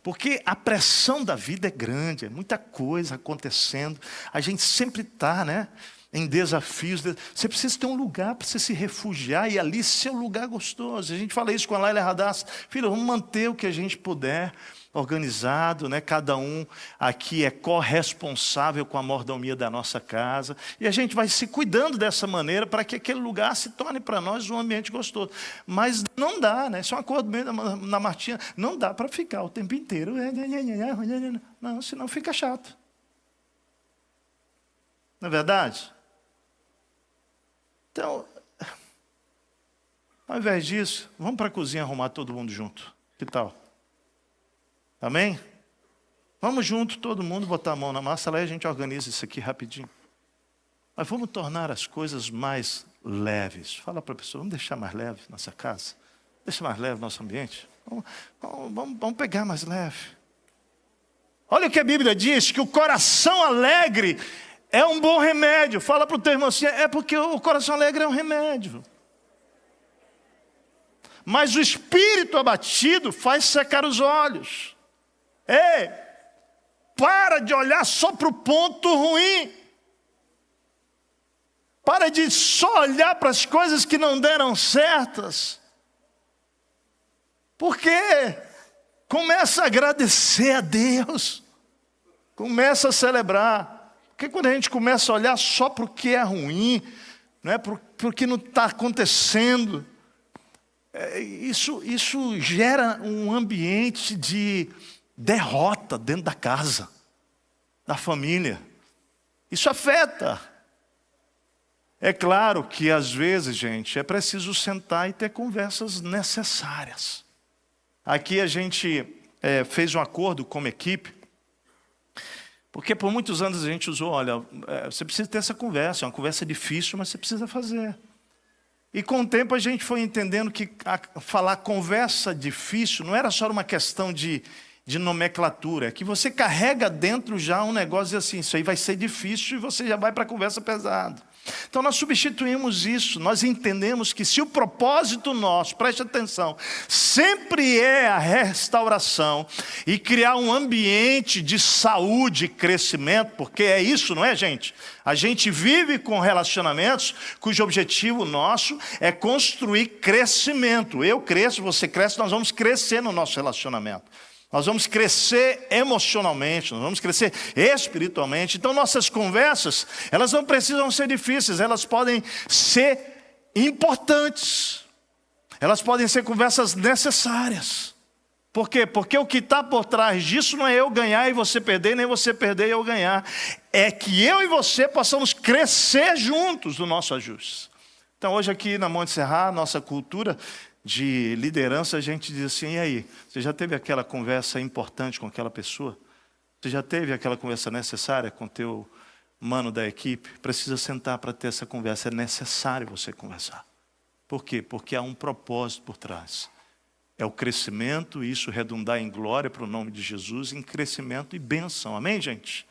Porque a pressão da vida é grande, é muita coisa acontecendo. A gente sempre está, né, em desafios. Você precisa ter um lugar para você se refugiar e ali ser um lugar gostoso. A gente fala isso com a Laila Radassa. Filha, vamos manter o que a gente puder organizado, né? Cada um aqui é corresponsável com a mordomia da nossa casa. E a gente vai se cuidando dessa maneira para que aquele lugar se torne para nós um ambiente gostoso. Mas não dá, né? Isso é um acordo meio na Martinha. Não dá para ficar o tempo inteiro. Não, senão fica chato. Não é verdade? Então, ao invés disso, vamos para a cozinha arrumar todo mundo junto. Que tal? Amém? Vamos junto, todo mundo, botar a mão na massa, lá e a gente organiza isso aqui rapidinho. Mas vamos tornar as coisas mais leves. Fala para a pessoa, vamos deixar mais leve nossa casa? Deixa mais leve nosso ambiente? Vamos pegar mais leve. Olha o que a Bíblia diz, que o coração alegre é um bom remédio. Fala para o teu irmão assim, é porque o coração alegre é um remédio. Mas o espírito abatido faz secar os olhos. Ei, para de olhar só para o ponto ruim. Para de só olhar para as coisas que não deram certas. Porque começa a agradecer a Deus. Começa a celebrar. Porque quando a gente começa a olhar só para o que é ruim, né, para o que não está acontecendo, isso gera um ambiente de derrota dentro da casa, da família. Isso afeta. É claro que às vezes, gente, é preciso sentar e ter conversas necessárias. Aqui a gente fez um acordo como equipe, porque por muitos anos a gente usou, olha, você precisa ter essa conversa, é uma conversa difícil, mas você precisa fazer. E com o tempo a gente foi entendendo que falar conversa difícil não era só uma questão de nomenclatura, é que você carrega dentro já um negócio assim, isso aí vai ser difícil e você já vai para a conversa pesada. Então nós substituímos isso, nós entendemos que se o propósito nosso, preste atenção, sempre é a restauração e criar um ambiente de saúde e crescimento, porque é isso, não é, gente? A gente vive com relacionamentos cujo objetivo nosso é construir crescimento. Eu cresço, você cresce, nós vamos crescer no nosso relacionamento. Nós vamos crescer emocionalmente, nós vamos crescer espiritualmente. Então nossas conversas, elas não precisam ser difíceis, elas podem ser importantes. Elas podem ser conversas necessárias. Por quê? Porque o que está por trás disso não é eu ganhar e você perder, nem você perder e eu ganhar. É que eu e você possamos crescer juntos no nosso ajuste. Então hoje aqui na Monte Serra, nossa cultura de liderança, a gente diz assim, e aí, você já teve aquela conversa importante com aquela pessoa? Você já teve aquela conversa necessária com o teu mano da equipe? Precisa sentar para ter essa conversa, é necessário você conversar. Por quê? Porque há um propósito por trás. É o crescimento, e isso redundar em glória para o nome de Jesus, em crescimento e bênção. Amém, gente?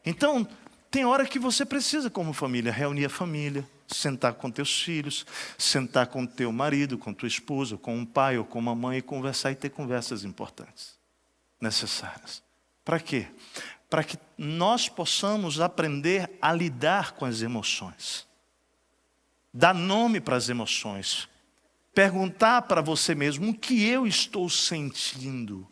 Então, tem hora que você precisa, como família, reunir a família, sentar com teus filhos, sentar com teu marido, com tua esposa, com um pai ou com uma mãe e conversar e ter conversas importantes, necessárias. Para quê? Para que nós possamos aprender a lidar com as emoções. Dar nome para as emoções. Perguntar para você mesmo o que eu estou sentindo.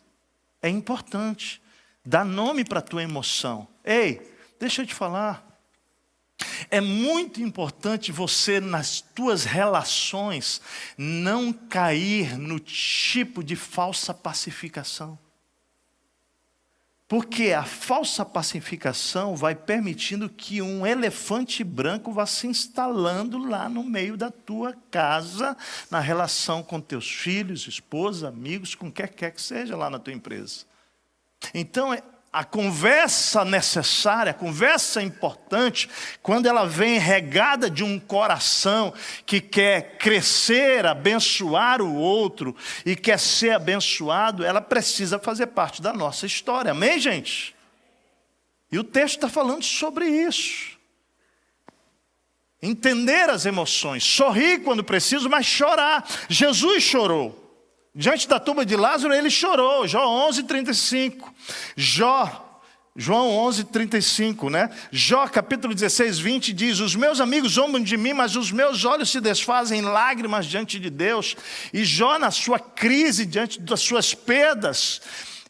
É importante. Dar nome para a tua emoção. Ei, deixa eu te falar. É muito importante você, nas tuas relações, não cair no tipo de falsa pacificação. Porque a falsa pacificação vai permitindo que um elefante branco vá se instalando lá no meio da tua casa, na relação com teus filhos, esposa, amigos, com quem quer que seja lá na tua empresa. Então, a conversa necessária, a conversa importante, quando ela vem regada de um coração que quer crescer, abençoar o outro e quer ser abençoado, ela precisa fazer parte da nossa história. Amém, gente? E o texto está falando sobre isso. Entender as emoções, sorrir quando preciso, mas chorar. Jesus chorou. Diante da tumba de Lázaro, ele chorou. João 11:35. João 11:35, né? Jó, capítulo 16:20 diz: os meus amigos zombam de mim, mas os meus olhos se desfazem em lágrimas diante de Deus. E Jó, na sua crise, diante das suas perdas,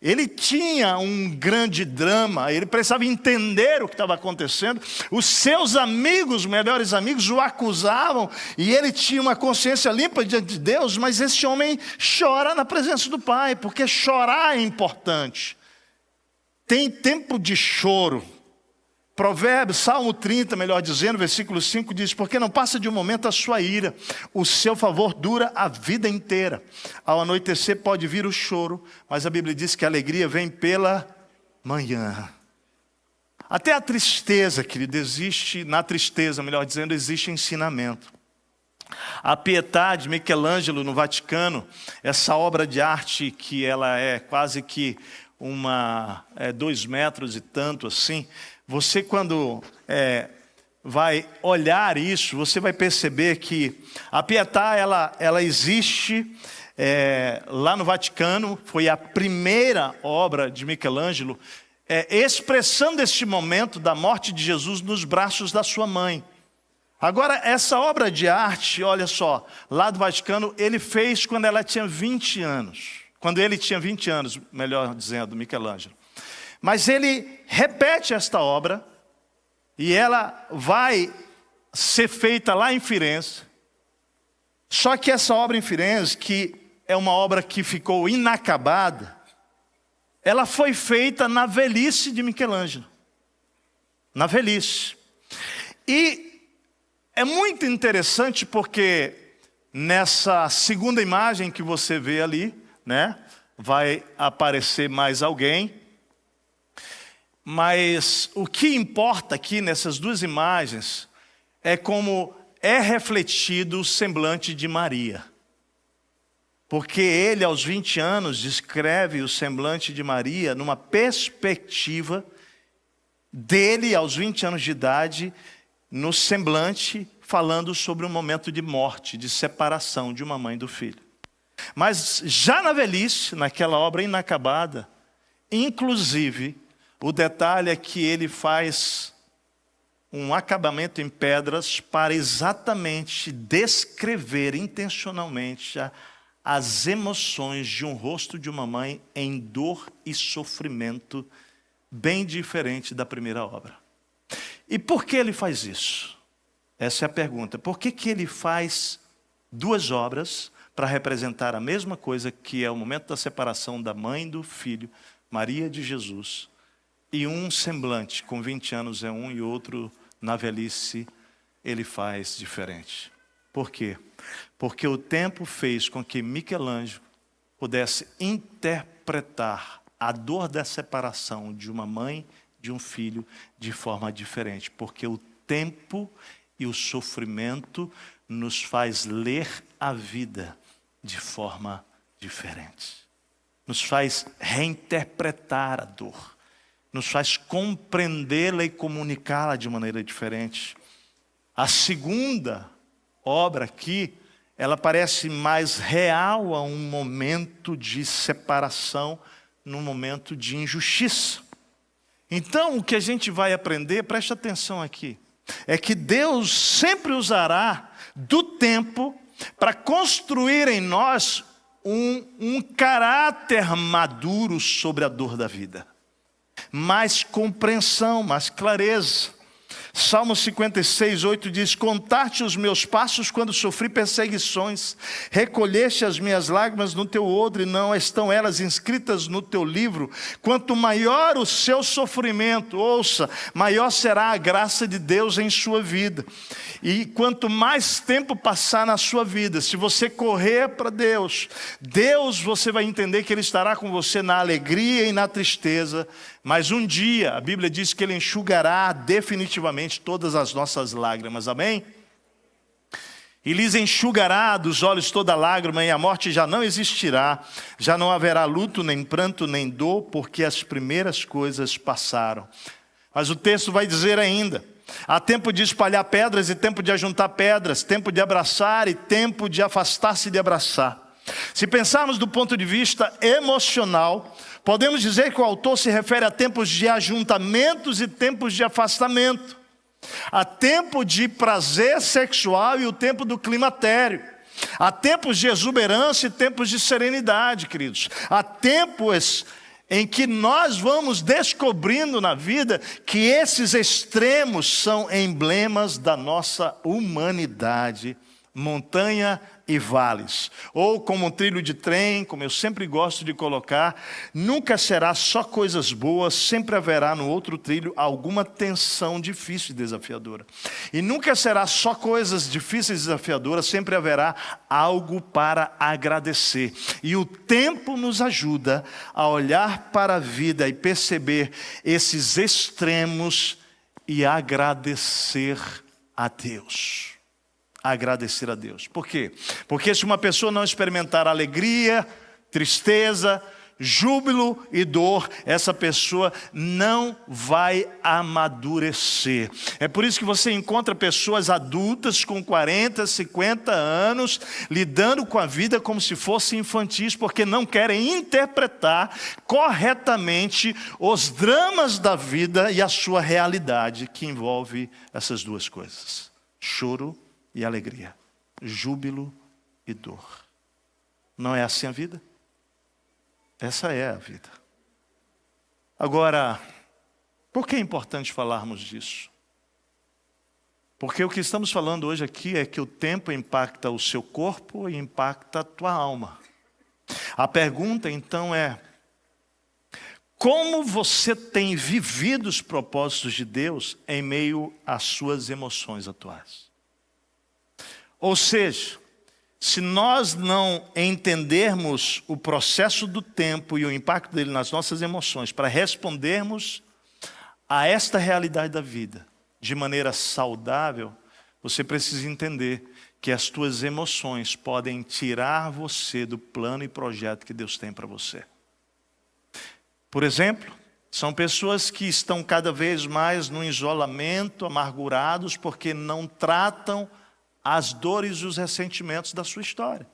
ele tinha um grande drama, ele precisava entender o que estava acontecendo. Os seus amigos, melhores amigos, o acusavam, e ele tinha uma consciência limpa diante de Deus, mas esse homem chora na presença do Pai, porque chorar é importante. Tem tempo de choro. Provérbios, Salmo 30, melhor dizendo, versículo 5 diz: porque não passa de um momento a sua ira, o seu favor dura a vida inteira. Ao anoitecer pode vir o choro, mas a Bíblia diz que a alegria vem pela manhã. Até a tristeza, querido, na tristeza, melhor dizendo, existe ensinamento. A Pietà de Michelangelo no Vaticano, essa obra de arte que ela é quase que 2 metros e tanto assim, você quando vai olhar isso, você vai perceber que a Pietà, ela existe lá no Vaticano, foi a primeira obra de Michelangelo, expressando este momento da morte de Jesus nos braços da sua mãe. Agora, essa obra de arte, olha só, lá do Vaticano, ele fez quando ela tinha 20 anos. Quando ele tinha 20 anos, melhor dizendo, Michelangelo. Mas ele repete esta obra, e ela vai ser feita lá em Firenze. Só que essa obra em Firenze, que é uma obra que ficou inacabada, ela foi feita na velhice de Michelangelo. Na velhice. E é muito interessante porque nessa segunda imagem que você vê ali, né, vai aparecer mais alguém. Mas o que importa aqui nessas duas imagens é como é refletido o semblante de Maria. Porque ele, aos 20 anos, descreve o semblante de Maria numa perspectiva dele, aos 20 anos de idade, no semblante, falando sobre um momento de morte, de separação de uma mãe do filho. Mas já na velhice, naquela obra inacabada, inclusive, o detalhe é que ele faz um acabamento em pedras para exatamente descrever intencionalmente as emoções de um rosto de uma mãe em dor e sofrimento, bem diferente da primeira obra. E por que ele faz isso? Essa é a pergunta. Por que ele faz duas obras para representar a mesma coisa, que é o momento da separação da mãe e do filho, Maria de Jesus, e um semblante, com 20 anos é um e outro na velhice, ele faz diferente. Por quê? Porque o tempo fez com que Michelangelo pudesse interpretar a dor da separação de uma mãe de um filho de forma diferente. Porque o tempo e o sofrimento nos faz ler a vida de forma diferente. Nos faz reinterpretar a dor. Nos faz compreendê-la e comunicá-la de maneira diferente. A segunda obra aqui, ela parece mais real a um momento de separação, num momento de injustiça. Então, o que a gente vai aprender, preste atenção aqui, é que Deus sempre usará do tempo para construir em nós um caráter maduro sobre a dor da vida. Mais compreensão, mais clareza. Salmo 56:8 diz: contar-te os meus passos quando sofri perseguições, recolheste as minhas lágrimas no teu odre, não estão elas inscritas no teu livro? Quanto maior o seu sofrimento, ouça, maior será a graça de Deus em sua vida. E quanto mais tempo passar na sua vida, se você correr para Deus, você vai entender que Ele estará com você na alegria e na tristeza, Mas um dia, a Bíblia diz que Ele enxugará definitivamente todas as nossas lágrimas, amém? E lhes enxugará dos olhos toda lágrima, e a morte já não existirá, já não haverá luto, nem pranto, nem dor, porque as primeiras coisas passaram. Mas o texto vai dizer ainda: há tempo de espalhar pedras e tempo de ajuntar pedras, tempo de abraçar e tempo de afastar-se de abraçar. Se pensarmos do ponto de vista emocional, podemos dizer que o autor se refere a tempos de ajuntamentos e tempos de afastamento. Há tempo de prazer sexual e o tempo do climatério. Há tempos de exuberância e tempos de serenidade, queridos. Há tempos em que nós vamos descobrindo na vida que esses extremos são emblemas da nossa humanidade, montanha e vales. Ou como um trilho de trem, como eu sempre gosto de colocar, nunca será só coisas boas, sempre haverá no outro trilho alguma tensão difícil e desafiadora. E nunca será só coisas difíceis e desafiadoras, sempre haverá algo para agradecer. E o tempo nos ajuda a olhar para a vida e perceber esses extremos e agradecer a Deus. Agradecer a Deus. Por quê? Porque se uma pessoa não experimentar alegria, tristeza, júbilo e dor, essa pessoa não vai amadurecer. É por isso que você encontra pessoas adultas com 40, 50 anos, lidando com a vida como se fossem infantis, porque não querem interpretar corretamente os dramas da vida e a sua realidade, que envolve essas duas coisas: choro e alegria, júbilo e dor. Não é assim a vida? Essa é a vida. Agora, por que é importante falarmos disso? Porque o que estamos falando hoje aqui é que o tempo impacta o seu corpo e impacta a tua alma. A pergunta então é: como você tem vivido os propósitos de Deus em meio às suas emoções atuais? Ou seja, se nós não entendermos o processo do tempo e o impacto dele nas nossas emoções para respondermos a esta realidade da vida de maneira saudável, você precisa entender que as tuas emoções podem tirar você do plano e projeto que Deus tem para você. Por exemplo, são pessoas que estão cada vez mais no isolamento, amargurados, porque não tratam as dores e os ressentimentos da sua história.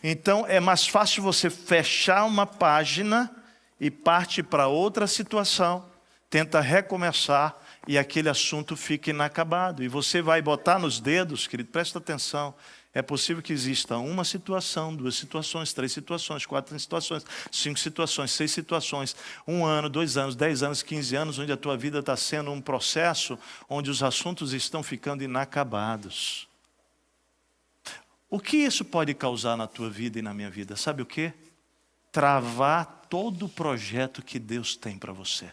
Então é mais fácil você fechar uma página e partir para outra situação, tenta recomeçar e aquele assunto fica inacabado. E você vai botar nos dedos, querido, presta atenção, é possível que exista uma situação, 2 situações, 3 situações, 4 situações, 5 situações, 6 situações, 1 ano, 2 anos, 10 anos, 15 anos, onde a tua vida está sendo um processo onde os assuntos estão ficando inacabados. O que isso pode causar na tua vida e na minha vida? Sabe o quê? Travar todo o projeto que Deus tem para você.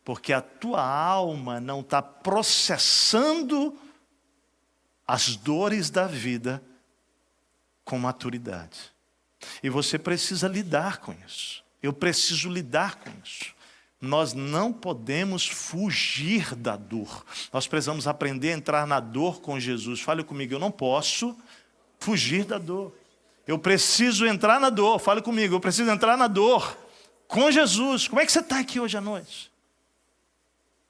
Porque a tua alma não está processando as dores da vida com maturidade. E você precisa lidar com isso. Eu preciso lidar com isso. Nós não podemos fugir da dor. Nós precisamos aprender a entrar na dor com Jesus. Fale comigo, eu não posso fugir da dor. Eu preciso entrar na dor. Fale comigo, eu preciso entrar na dor com Jesus. Como é que você está aqui hoje à noite?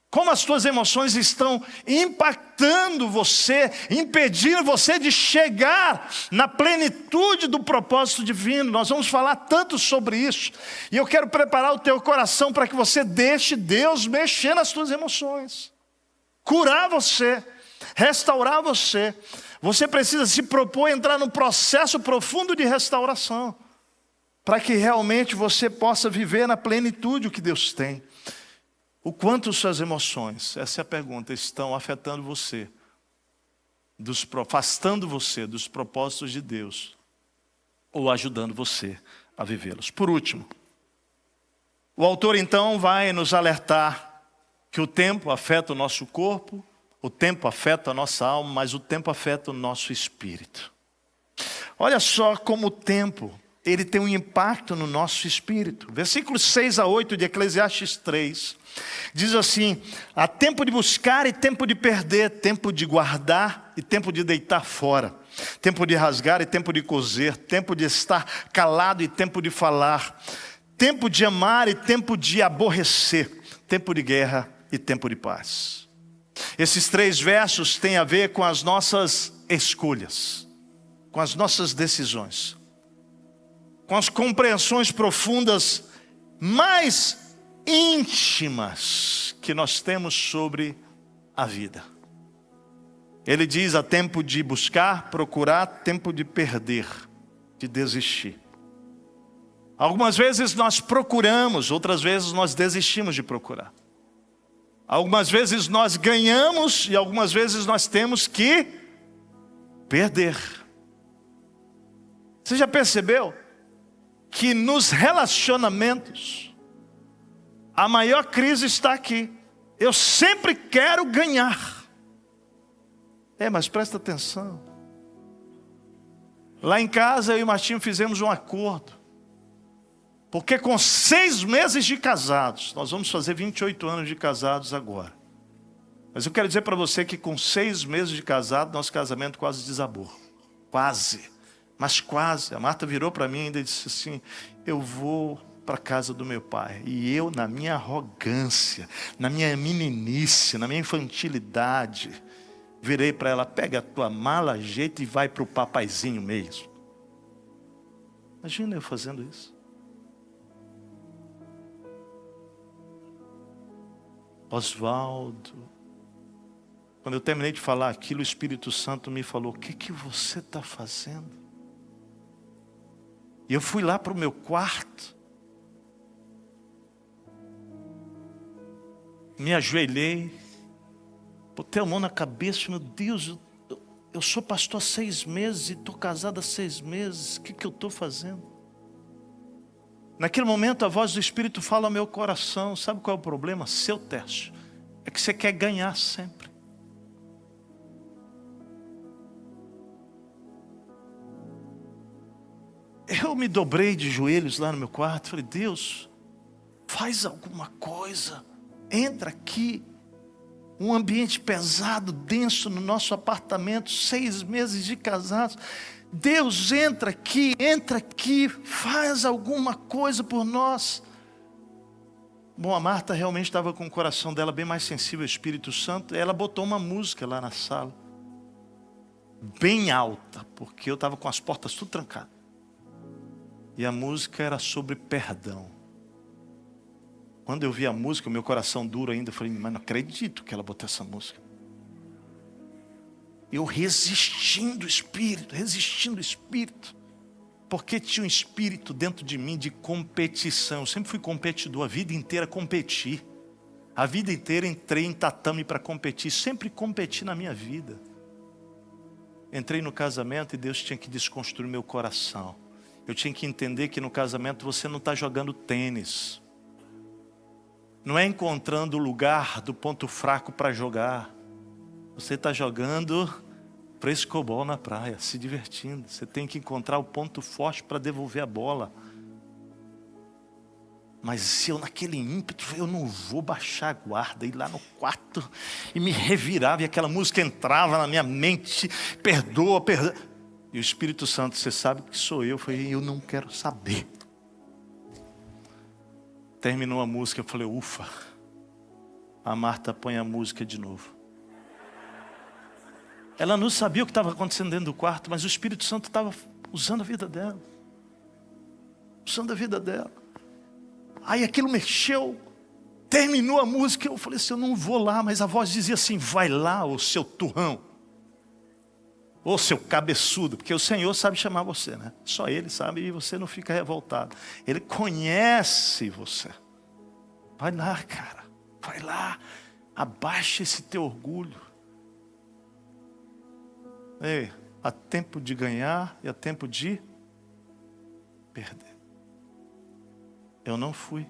Como as tuas emoções estão impactando você, impedindo você de chegar na plenitude do propósito divino. Nós vamos falar tanto sobre isso. E eu quero preparar o teu coração para que você deixe Deus mexer nas tuas emoções. Curar você, restaurar você. Você precisa se propor a entrar num processo profundo de restauração, para que realmente você possa viver na plenitude o que Deus tem. O quanto suas emoções, essa é a pergunta, estão afetando você, afastando você dos propósitos de Deus, ou ajudando você a vivê-los. Por último, o autor então vai nos alertar que o tempo afeta o nosso corpo, o tempo afeta a nossa alma, mas o tempo afeta o nosso espírito. Olha só como o tempo ele tem um impacto no nosso espírito. Versículos 6 a 8 de Eclesiastes 3, diz assim: há tempo de buscar e tempo de perder, tempo de guardar e tempo de deitar fora, tempo de rasgar e tempo de coser, tempo de estar calado e tempo de falar, tempo de amar e tempo de aborrecer, tempo de guerra e tempo de paz. Esses 3 versos têm a ver com as nossas escolhas, com as nossas decisões, com as compreensões profundas mais íntimas que nós temos sobre a vida. Ele diz: há tempo de buscar, procurar, tempo de perder, de desistir. Algumas vezes nós procuramos, outras vezes nós desistimos de procurar. Algumas vezes nós ganhamos e algumas vezes nós temos que perder. Você já percebeu que nos relacionamentos a maior crise está aqui? Eu sempre quero ganhar. Mas presta atenção. Lá em casa eu e o Martinho fizemos um acordo. Porque com 6 meses de casados, nós vamos fazer 28 anos de casados agora. Mas eu quero dizer para você que com 6 meses de casado, nosso casamento quase desabou. Quase. Mas quase. A Marta virou para mim e ainda disse assim: eu vou para a casa do meu pai. E eu, na minha arrogância, na minha meninice, na minha infantilidade, virei para ela: pega a tua mala, ajeita e vai para o papaizinho mesmo. Imagina eu fazendo isso. Oswaldo, quando eu terminei de falar aquilo, o Espírito Santo me falou: o que você está fazendo? E eu fui lá para o meu quarto, me ajoelhei, botei a mão na cabeça: meu Deus, eu sou pastor há 6 meses e estou casado há 6 meses, o que eu estou fazendo? Naquele momento a voz do Espírito fala ao meu coração: sabe qual é o problema, seu Tércio? É que você quer ganhar sempre. Eu me dobrei de joelhos lá no meu quarto, falei: Deus, faz alguma coisa, entra aqui. Um ambiente pesado, denso no nosso apartamento, 6 meses de casados. Deus, entra aqui, faz alguma coisa por nós. Bom, a Marta realmente estava com o coração dela bem mais sensível ao Espírito Santo. Ela botou uma música lá na sala, bem alta, porque eu estava com as portas tudo trancadas. E a música era sobre perdão. Quando eu vi a música, o meu coração duro ainda, eu falei: mas não acredito que ela botou essa música. Eu resistindo o Espírito, porque tinha um espírito dentro de mim de competição. Eu sempre fui competidor, a vida inteira competi. A vida inteira entrei em tatame para competir, sempre competi na minha vida. Entrei no casamento e Deus tinha que desconstruir meu coração. Eu tinha que entender que no casamento você não está jogando tênis. Não é encontrando o lugar do ponto fraco para jogar. Você está jogando frescobol na praia, se divertindo. Você tem que encontrar o ponto forte para devolver a bola. Mas eu, naquele ímpeto, eu não vou baixar a guarda. Ir lá no quarto e me revirava. E aquela música entrava na minha mente: perdoa, perdoa. E o Espírito Santo: você sabe que sou eu. Eu falei: eu não quero saber. Terminou a música, eu falei: ufa. A Marta põe a música de novo. Ela não sabia o que estava acontecendo dentro do quarto, mas o Espírito Santo estava usando a vida dela. Aí aquilo mexeu. Terminou a música, eu falei assim: eu não vou lá. Mas a voz dizia assim: vai lá, ô seu turrão, ô seu cabeçudo. Porque o Senhor sabe chamar você, né? Só Ele sabe, e você não fica revoltado. Ele conhece você. Vai lá, cara, vai lá. Abaixa esse teu orgulho. Ei, há tempo de ganhar e há tempo de perder. Eu não fui.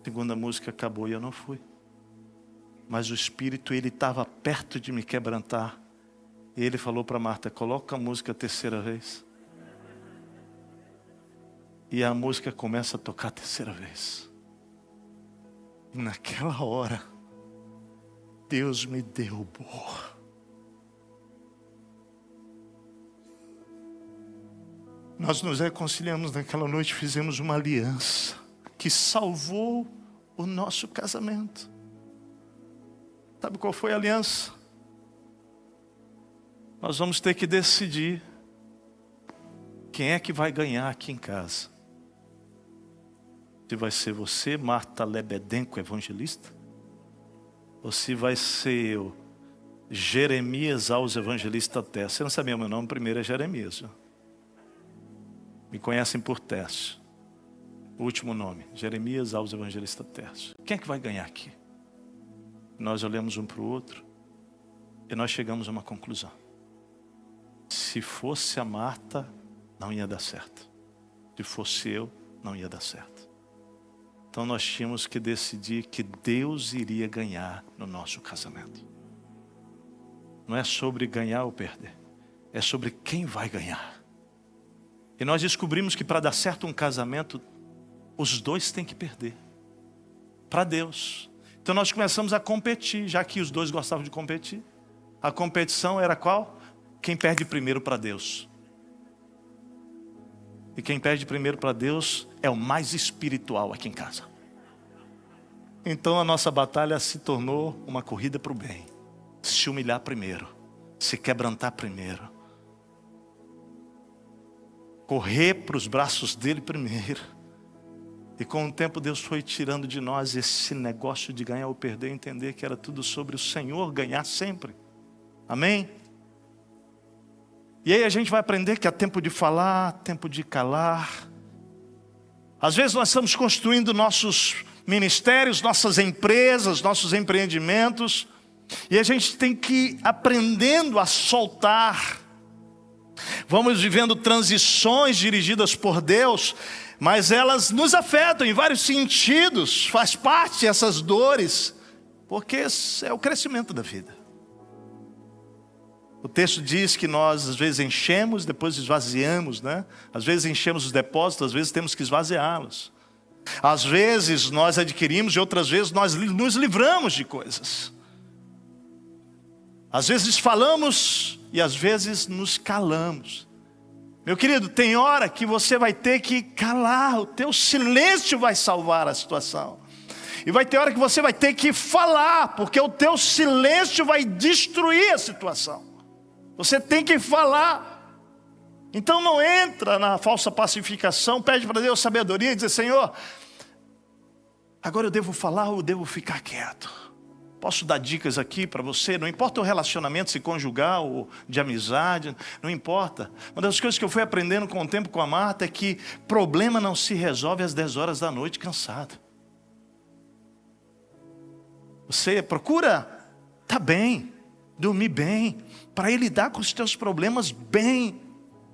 A segunda música acabou e eu não fui. Mas o Espírito, ele estava perto de me quebrantar. E ele falou para Marta: coloca a música a terceira vez. E a música começa a tocar a terceira vez. E naquela hora, Deus me derrubou. Nós nos reconciliamos naquela noite, fizemos uma aliança que salvou o nosso casamento. Sabe qual foi a aliança? Nós vamos ter que decidir quem é que vai ganhar aqui em casa. Se vai ser você, Marta Lebedenko, evangelista, ou se vai ser eu, Jeremias Alves, evangelista Tércio. Você não sabia meu nome? Primeiro é Jeremias. Viu? Me conhecem por Tércio. O último nome, Jeremias Alves, evangelista Tércio. Quem é que vai ganhar aqui? Nós olhamos um para o outro e nós chegamos a uma conclusão. Se fosse a Marta, não ia dar certo. Se fosse eu, não ia dar certo. Então nós tínhamos que decidir que Deus iria ganhar no nosso casamento. Não é sobre ganhar ou perder. É sobre quem vai ganhar. E nós descobrimos que para dar certo um casamento, os dois têm que perder. Para Deus. Então nós começamos a competir, já que os dois gostavam de competir. A competição era qual? Quem perde primeiro para Deus. E quem perde primeiro para Deus é o mais espiritual aqui em casa. Então a nossa batalha se tornou uma corrida para o bem. Se humilhar primeiro. Se quebrantar primeiro. Correr para os braços dele primeiro. E com o tempo Deus foi tirando de nós esse negócio de ganhar ou perder. Entender que era tudo sobre o Senhor ganhar sempre. Amém? E aí a gente vai aprender que há tempo de falar, tempo de calar. Às vezes nós estamos construindo nossos ministérios, nossas empresas, nossos empreendimentos. E a gente tem que ir aprendendo a soltar. Vamos vivendo transições dirigidas por Deus, mas elas nos afetam em vários sentidos. Faz parte dessas dores, porque é o crescimento da vida. O texto diz que nós às vezes enchemos, depois esvaziamos, né? Às vezes enchemos os depósitos, às vezes temos que esvaziá-los. Às vezes nós adquirimos e outras vezes nós nos livramos de coisas. Às vezes falamos e às vezes nos calamos. Meu querido, tem hora que você vai ter que calar, o teu silêncio vai salvar a situação. E vai ter hora que você vai ter que falar, porque o teu silêncio vai destruir a situação. Você tem que falar. Então não entra na falsa pacificação, pede para Deus sabedoria e diz: Senhor, agora eu devo falar ou eu devo ficar quieto? Posso dar dicas aqui para você? Não importa o relacionamento, se conjugal ou de amizade, não importa. Uma das coisas que eu fui aprendendo com o tempo com a Marta é que problema não se resolve às 10 horas da noite cansado. Você procura estar bem, dormir bem, para ir lidar com os teus problemas bem.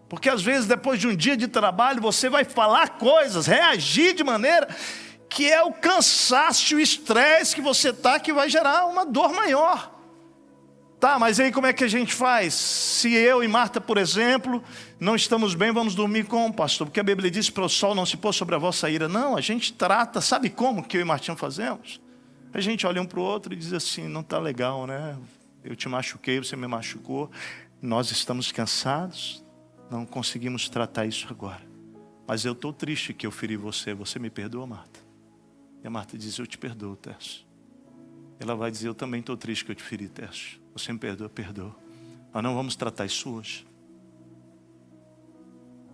Porque às vezes depois de um dia de trabalho você vai falar coisas, reagir de maneira que é o cansaço, o estresse que você está, que vai gerar uma dor maior. Tá, mas aí como é que a gente faz? Se eu e Marta, por exemplo, não estamos bem, vamos dormir como, pastor? Porque a Bíblia diz para o sol não se pôr sobre a vossa ira. Não, a gente trata, sabe como que eu e Martinho fazemos? A gente olha um para o outro e diz assim: não está legal, né? Eu te machuquei, você me machucou. Nós estamos cansados, não conseguimos tratar isso agora. Mas eu estou triste que eu feri você. Você me perdoa, Marta? E a Marta diz: eu te perdoo, Tércio. Ela vai dizer: eu também estou triste que eu te feri, Tércio. Você me perdoa, perdoa. Nós não vamos tratar isso hoje.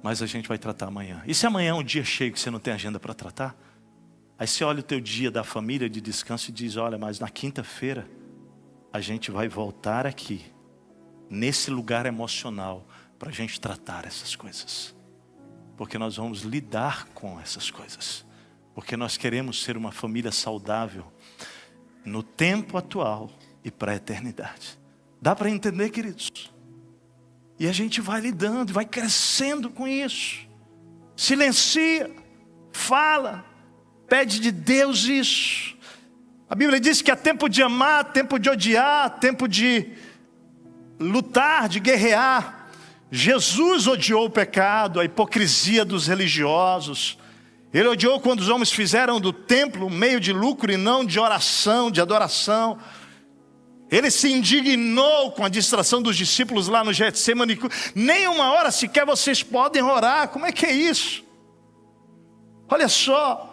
Mas a gente vai tratar amanhã. E se amanhã é um dia cheio que você não tem agenda para tratar? Aí você olha o teu dia da família de descanso e diz: olha, mas na quinta-feira a gente vai voltar aqui, nesse lugar emocional, para a gente tratar essas coisas. Porque nós vamos lidar com essas coisas. Porque nós queremos ser uma família saudável no tempo atual e para a eternidade. Dá para entender, queridos? E a gente vai lidando, vai crescendo com isso. Silencia, fala, pede de Deus isso. A Bíblia diz que há tempo de amar, tempo de odiar, tempo de lutar, de guerrear. Jesus odiou o pecado, a hipocrisia dos religiosos. Ele odiou quando os homens fizeram do templo um meio de lucro e não de oração, de adoração. Ele se indignou com a distração dos discípulos lá no Getsemane. Nem uma hora sequer vocês podem orar. Como é que é isso? Olha só.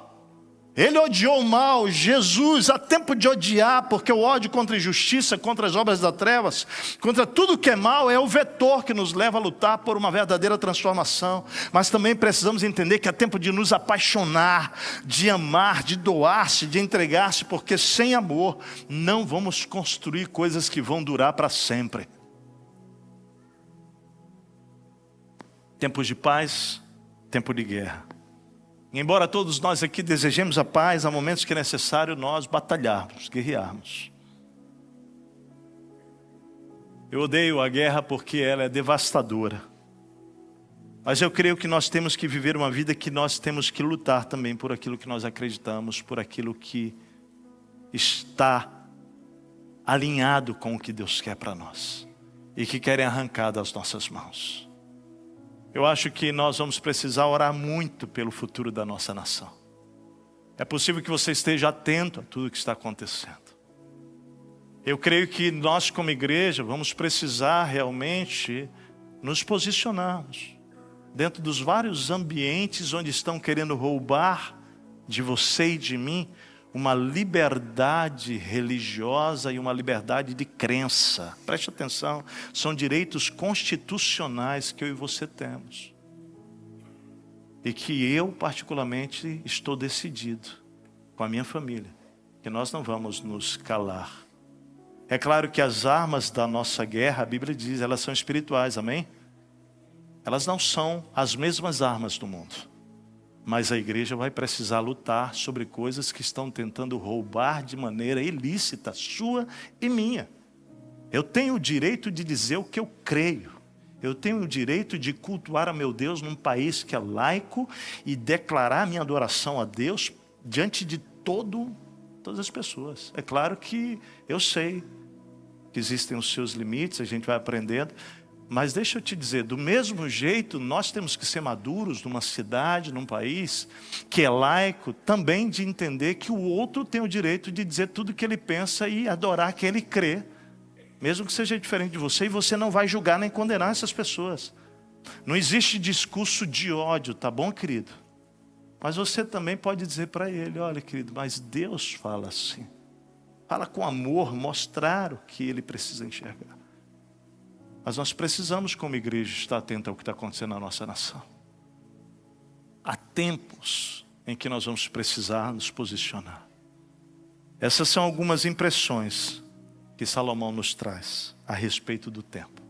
Ele odiou o mal. Jesus, há tempo de odiar, porque o ódio contra a injustiça, contra as obras das trevas, contra tudo que é mal, é o vetor que nos leva a lutar por uma verdadeira transformação. Mas também precisamos entender que há tempo de nos apaixonar, de amar, de doar-se, de entregar-se, porque sem amor não vamos construir coisas que vão durar para sempre. Tempos de paz, tempo de guerra. Embora todos nós aqui desejemos a paz, há momentos que é necessário nós batalharmos, guerrearmos. Eu odeio a guerra porque ela é devastadora. Mas eu creio que nós temos que viver uma vida que nós temos que lutar também por aquilo que nós acreditamos, por aquilo que está alinhado com o que Deus quer para nós e que querem arrancar das nossas mãos. Eu acho que nós vamos precisar orar muito pelo futuro da nossa nação. É possível que você esteja atento a tudo que está acontecendo. Eu creio que nós como igreja vamos precisar realmente nos posicionarmos dentro dos vários ambientes onde estão querendo roubar de você e de mim uma liberdade religiosa e uma liberdade de crença. Preste atenção, são direitos constitucionais que eu e você temos. E que eu particularmente estou decidido com a minha família, que nós não vamos nos calar. É claro que as armas da nossa guerra, a Bíblia diz, elas são espirituais, amém? Elas não são as mesmas armas do mundo. Mas a igreja vai precisar lutar sobre coisas que estão tentando roubar de maneira ilícita, sua e minha. Eu tenho o direito de dizer o que eu creio. Eu tenho o direito de cultuar a meu Deus num país que é laico e declarar minha adoração a Deus diante de todas as pessoas. É claro que eu sei que existem os seus limites, a gente vai aprendendo. Mas deixa eu te dizer, do mesmo jeito, nós temos que ser maduros numa cidade, num país que é laico, também de entender que o outro tem o direito de dizer tudo o que ele pensa e adorar quem ele crê, mesmo que seja diferente de você, e você não vai julgar nem condenar essas pessoas. Não existe discurso de ódio, tá bom, querido? Mas você também pode dizer para ele, olha, querido, mas Deus fala assim. Fala com amor, mostrar o que ele precisa enxergar. Mas nós precisamos, como igreja, estar atento ao que está acontecendo na nossa nação. Há tempos em que nós vamos precisar nos posicionar. Essas são algumas impressões que Salomão nos traz a respeito do tempo.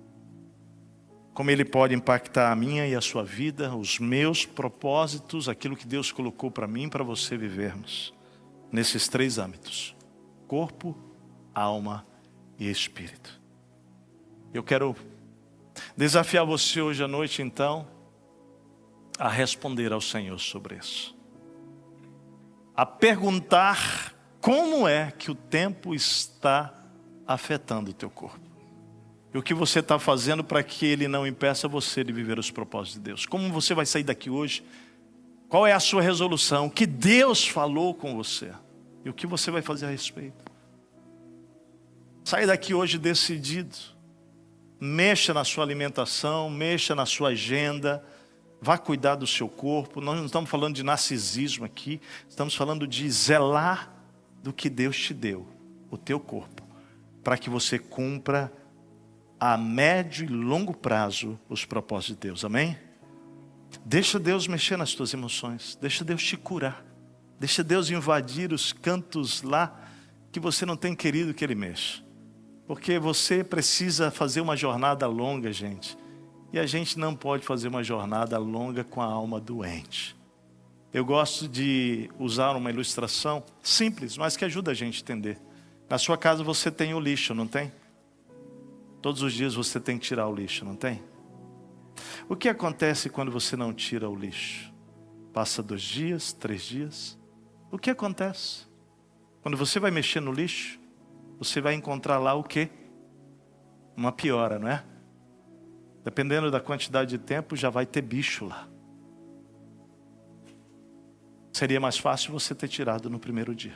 Como ele pode impactar a minha e a sua vida, os meus propósitos, aquilo que Deus colocou para mim e para você vivermos. Nesses 3 âmbitos. Corpo, alma e espírito. Eu quero desafiar você hoje à noite, então, a responder ao Senhor sobre isso. A perguntar como é que o tempo está afetando o teu corpo. E o que você está fazendo para que ele não impeça você de viver os propósitos de Deus. Como você vai sair daqui hoje? Qual é a sua resolução? O que Deus falou com você? E o que você vai fazer a respeito? Saia daqui hoje decidido. Mexa na sua alimentação, mexa na sua agenda, vá cuidar do seu corpo. Nós não estamos falando de narcisismo aqui, estamos falando de zelar do que Deus te deu, o teu corpo, para que você cumpra a médio e longo prazo os propósitos de Deus, amém? Deixa Deus mexer nas tuas emoções, deixa Deus te curar, deixa Deus invadir os cantos lá que você não tem querido que Ele mexa. Porque você precisa fazer uma jornada longa, gente. E a gente não pode fazer uma jornada longa com a alma doente. Eu gosto de usar uma ilustração simples, mas que ajuda a gente a entender. Na sua casa você tem o lixo, não tem? Todos os dias você tem que tirar o lixo, não tem? O que acontece quando você não tira o lixo? Passa 2 dias, 3 dias. O que acontece? Quando você vai mexer no lixo, você vai encontrar lá o quê? Uma piora, não é? Dependendo da quantidade de tempo, já vai ter bicho lá. Seria mais fácil você ter tirado no primeiro dia.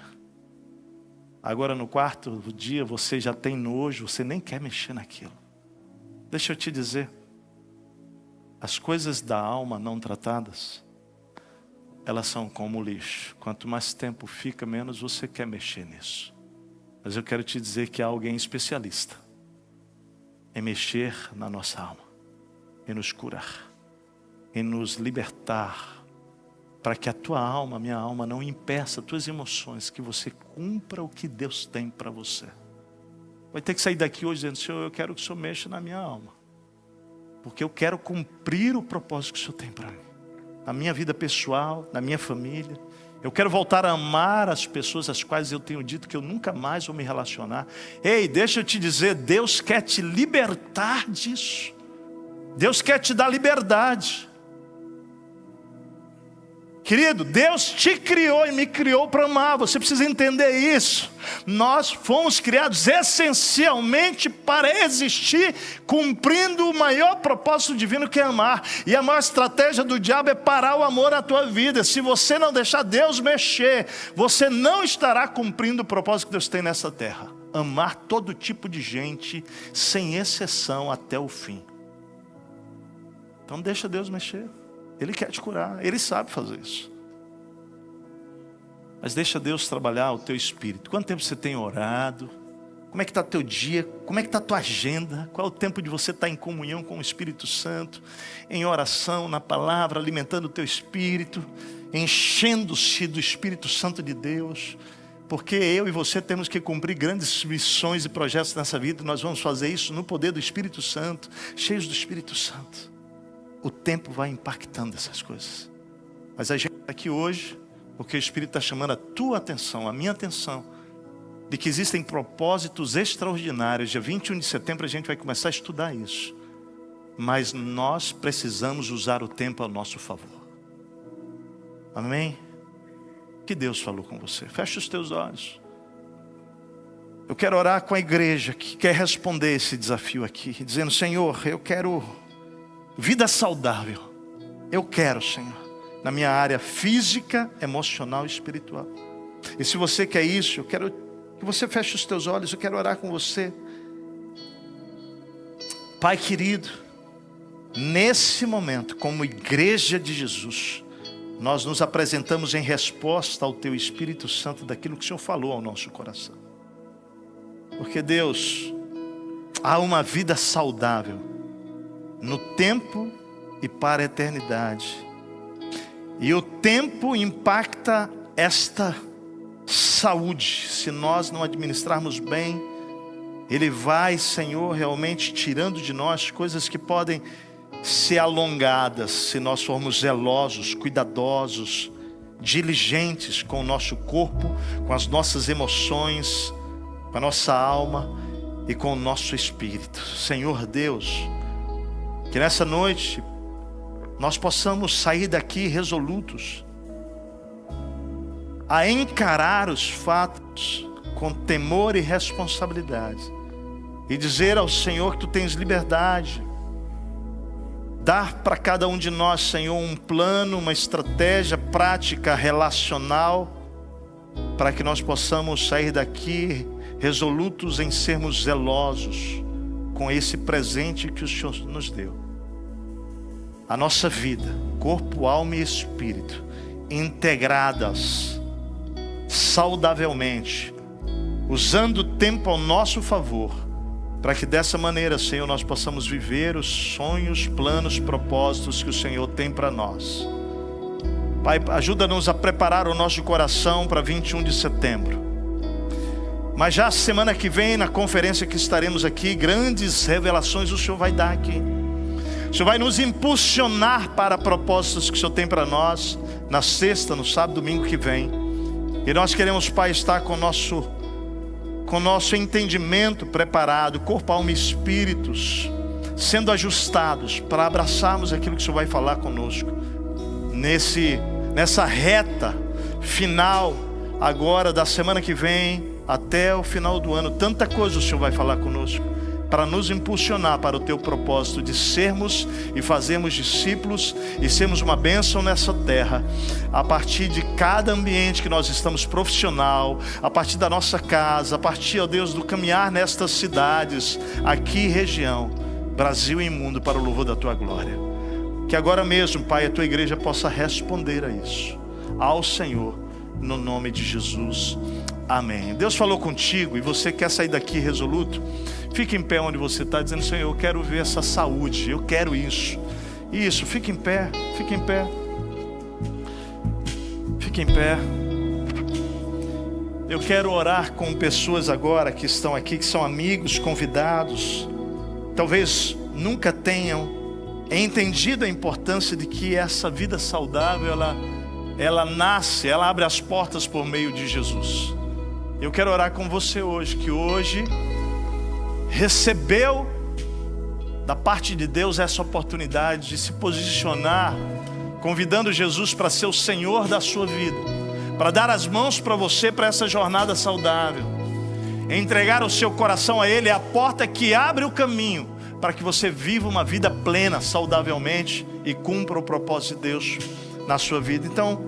Agora no quarto dia você já tem nojo, você nem quer mexer naquilo. Deixa eu te dizer, as coisas da alma não tratadas, elas são como lixo. Quanto mais tempo fica, menos você quer mexer nisso. Mas eu quero te dizer que há alguém especialista em mexer na nossa alma, em nos curar, em nos libertar, para que a tua alma, a minha alma, não impeça as tuas emoções, que você cumpra o que Deus tem para você. Vai ter que sair daqui hoje dizendo: Senhor, eu quero que o Senhor mexa na minha alma, porque eu quero cumprir o propósito que o Senhor tem para mim, na minha vida pessoal, na minha família. Eu quero voltar a amar as pessoas às quais eu tenho dito que eu nunca mais vou me relacionar. Ei, deixa eu te dizer, Deus quer te libertar disso. Deus quer te dar liberdade. Querido, Deus te criou e me criou para amar. Você precisa entender isso. Nós fomos criados essencialmente para existir, cumprindo o maior propósito divino, que é amar. E a maior estratégia do diabo é parar o amor na tua vida. Se você não deixar Deus mexer, você não estará cumprindo o propósito que Deus tem nessa terra. Amar todo tipo de gente, sem exceção, até o fim. Então deixa Deus mexer. Ele quer te curar, Ele sabe fazer isso. Mas deixa Deus trabalhar o teu espírito. Quanto tempo você tem orado? Como é que está teu dia? Como é que está a tua agenda? Qual é o tempo de você estar em comunhão com o Espírito Santo? Em oração, na palavra, alimentando o teu espírito, enchendo-se do Espírito Santo de Deus. Porque eu e você temos que cumprir grandes missões e projetos nessa vida. Nós vamos fazer isso no poder do Espírito Santo, cheios do Espírito Santo. O tempo vai impactando essas coisas. Mas a gente está aqui hoje porque o Espírito está chamando a tua atenção, a minha atenção, de que existem propósitos extraordinários. Dia 21 de setembro a gente vai começar a estudar isso. Mas nós precisamos usar o tempo ao nosso favor. Amém? Que Deus falou com você. Fecha os teus olhos. Eu quero orar com a igreja que quer responder esse desafio aqui, dizendo: Senhor, eu quero vida saudável. Eu quero, Senhor, na minha área física, emocional e espiritual. E se você quer isso, eu quero que você feche os teus olhos. Eu quero orar com você. Pai querido, nesse momento, como igreja de Jesus, nós nos apresentamos em resposta ao teu Espírito Santo, daquilo que o Senhor falou ao nosso coração. Porque Deus, há uma vida saudável no tempo e para a eternidade. E o tempo impacta esta saúde. Se nós não administrarmos bem, Ele vai, Senhor, realmente tirando de nós coisas que podem ser alongadas, se nós formos zelosos, cuidadosos, diligentes com o nosso corpo, com as nossas emoções, com a nossa alma e com o nosso espírito. Senhor Deus, que nessa noite nós possamos sair daqui resolutos a encarar os fatos com temor e responsabilidade, e dizer ao Senhor que Tu tens liberdade. Dar para cada um de nós, Senhor, um plano, uma estratégia prática, relacional, para que nós possamos sair daqui resolutos em sermos zelosos com esse presente que o Senhor nos deu. A nossa vida, corpo, alma e espírito, integradas saudavelmente, usando o tempo ao nosso favor, para que dessa maneira, Senhor, nós possamos viver os sonhos, planos, propósitos que o Senhor tem para nós. Pai, ajuda-nos a preparar o nosso coração para 21 de setembro. Mas já semana que vem, na conferência que estaremos aqui, grandes revelações o Senhor vai dar aqui. O Senhor vai nos impulsionar para propósitos que o Senhor tem para nós, na sexta, no sábado, domingo que vem. E nós queremos, Pai, estar com o nosso entendimento preparado, corpo, alma e espíritos, sendo ajustados para abraçarmos aquilo que o Senhor vai falar conosco. Nessa reta final, agora da semana que vem, até o final do ano, tanta coisa o Senhor vai falar conosco. para nos impulsionar para o teu propósito de sermos e fazermos discípulos e sermos uma bênção nessa terra, a partir de cada ambiente que nós estamos profissional, a partir da nossa casa, a partir, ó Deus, do caminhar nestas cidades, aqui região, Brasil e mundo, para o louvor da tua glória. Que agora mesmo, Pai, a tua igreja possa responder a isso, ao Senhor, no nome de Jesus. Amém. Deus falou contigo e você quer sair daqui resoluto? Fique em pé onde você está, dizendo: Senhor, eu quero ver essa saúde, eu quero isso. Isso, fique em pé, fique em pé. Fique em pé. Eu quero orar com pessoas agora que estão aqui, que são amigos, convidados. Talvez nunca tenham entendido a importância de que essa vida saudável, ela nasce, ela abre as portas por meio de Jesus. Eu quero orar com você hoje, que hoje recebeu da parte de Deus essa oportunidade de se posicionar, convidando Jesus para ser o Senhor da sua vida, para dar as mãos para você, para essa jornada saudável, entregar o seu coração a Ele, é a porta que abre o caminho para que você viva uma vida plena, saudavelmente, e cumpra o propósito de Deus na sua vida. Então,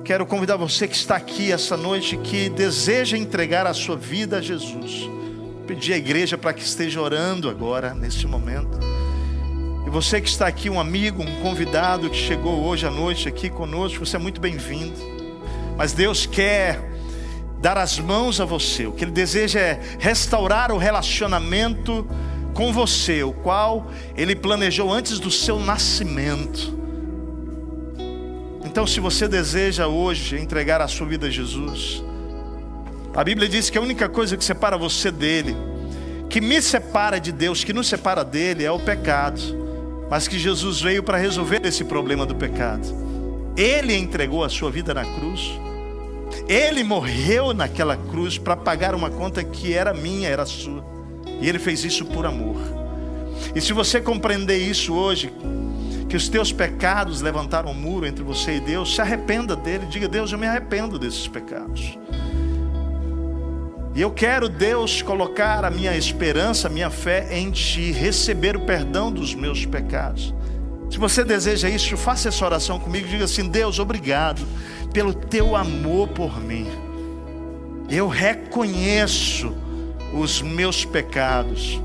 quero convidar você que está aqui essa noite, que deseja entregar a sua vida a Jesus. Pedir à igreja para que esteja orando agora, nesse momento. E você que está aqui, um amigo, um convidado que chegou hoje à noite aqui conosco, você é muito bem-vindo. Mas Deus quer dar as mãos a você. O que Ele deseja é restaurar o relacionamento com você, o qual Ele planejou antes do seu nascimento. Então, se você deseja hoje entregar a sua vida a Jesus, a Bíblia diz que a única coisa que separa você dele, que me separa de Deus, que nos separa dele, é o pecado. Mas que Jesus veio para resolver esse problema do pecado. Ele entregou a sua vida na cruz. Ele morreu naquela cruz para pagar uma conta que era minha, era sua. E Ele fez isso por amor. E se você compreender isso hoje, que os teus pecados levantaram um muro entre você e Deus, se arrependa dele, diga: Deus, eu me arrependo desses pecados. E eu quero, Deus, colocar a minha esperança, a minha fé em Ti, receber o perdão dos meus pecados. Se você deseja isso, faça essa oração comigo, diga assim: Deus, obrigado pelo Teu amor por mim. Eu reconheço os meus pecados,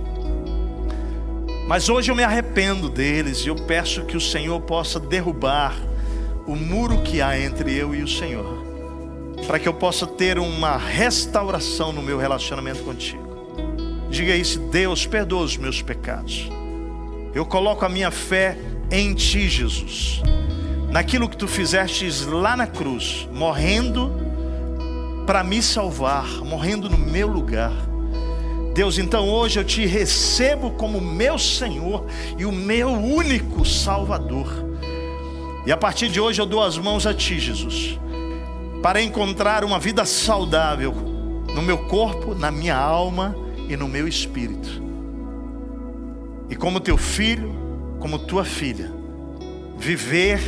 mas hoje eu me arrependo deles, e eu peço que o Senhor possa derrubar o muro que há entre eu e o Senhor, para que eu possa ter uma restauração no meu relacionamento contigo. Diga isso: Deus, perdoa os meus pecados. Eu coloco a minha fé em Ti, Jesus, naquilo que Tu fizestes lá na cruz, morrendo para me salvar, morrendo no meu lugar. Deus, então hoje eu Te recebo como meu Senhor e o meu único Salvador. E a partir de hoje eu dou as mãos a Ti, Jesus, para encontrar uma vida saudável no meu corpo, na minha alma e no meu espírito. E como Teu filho, como Tua filha, viver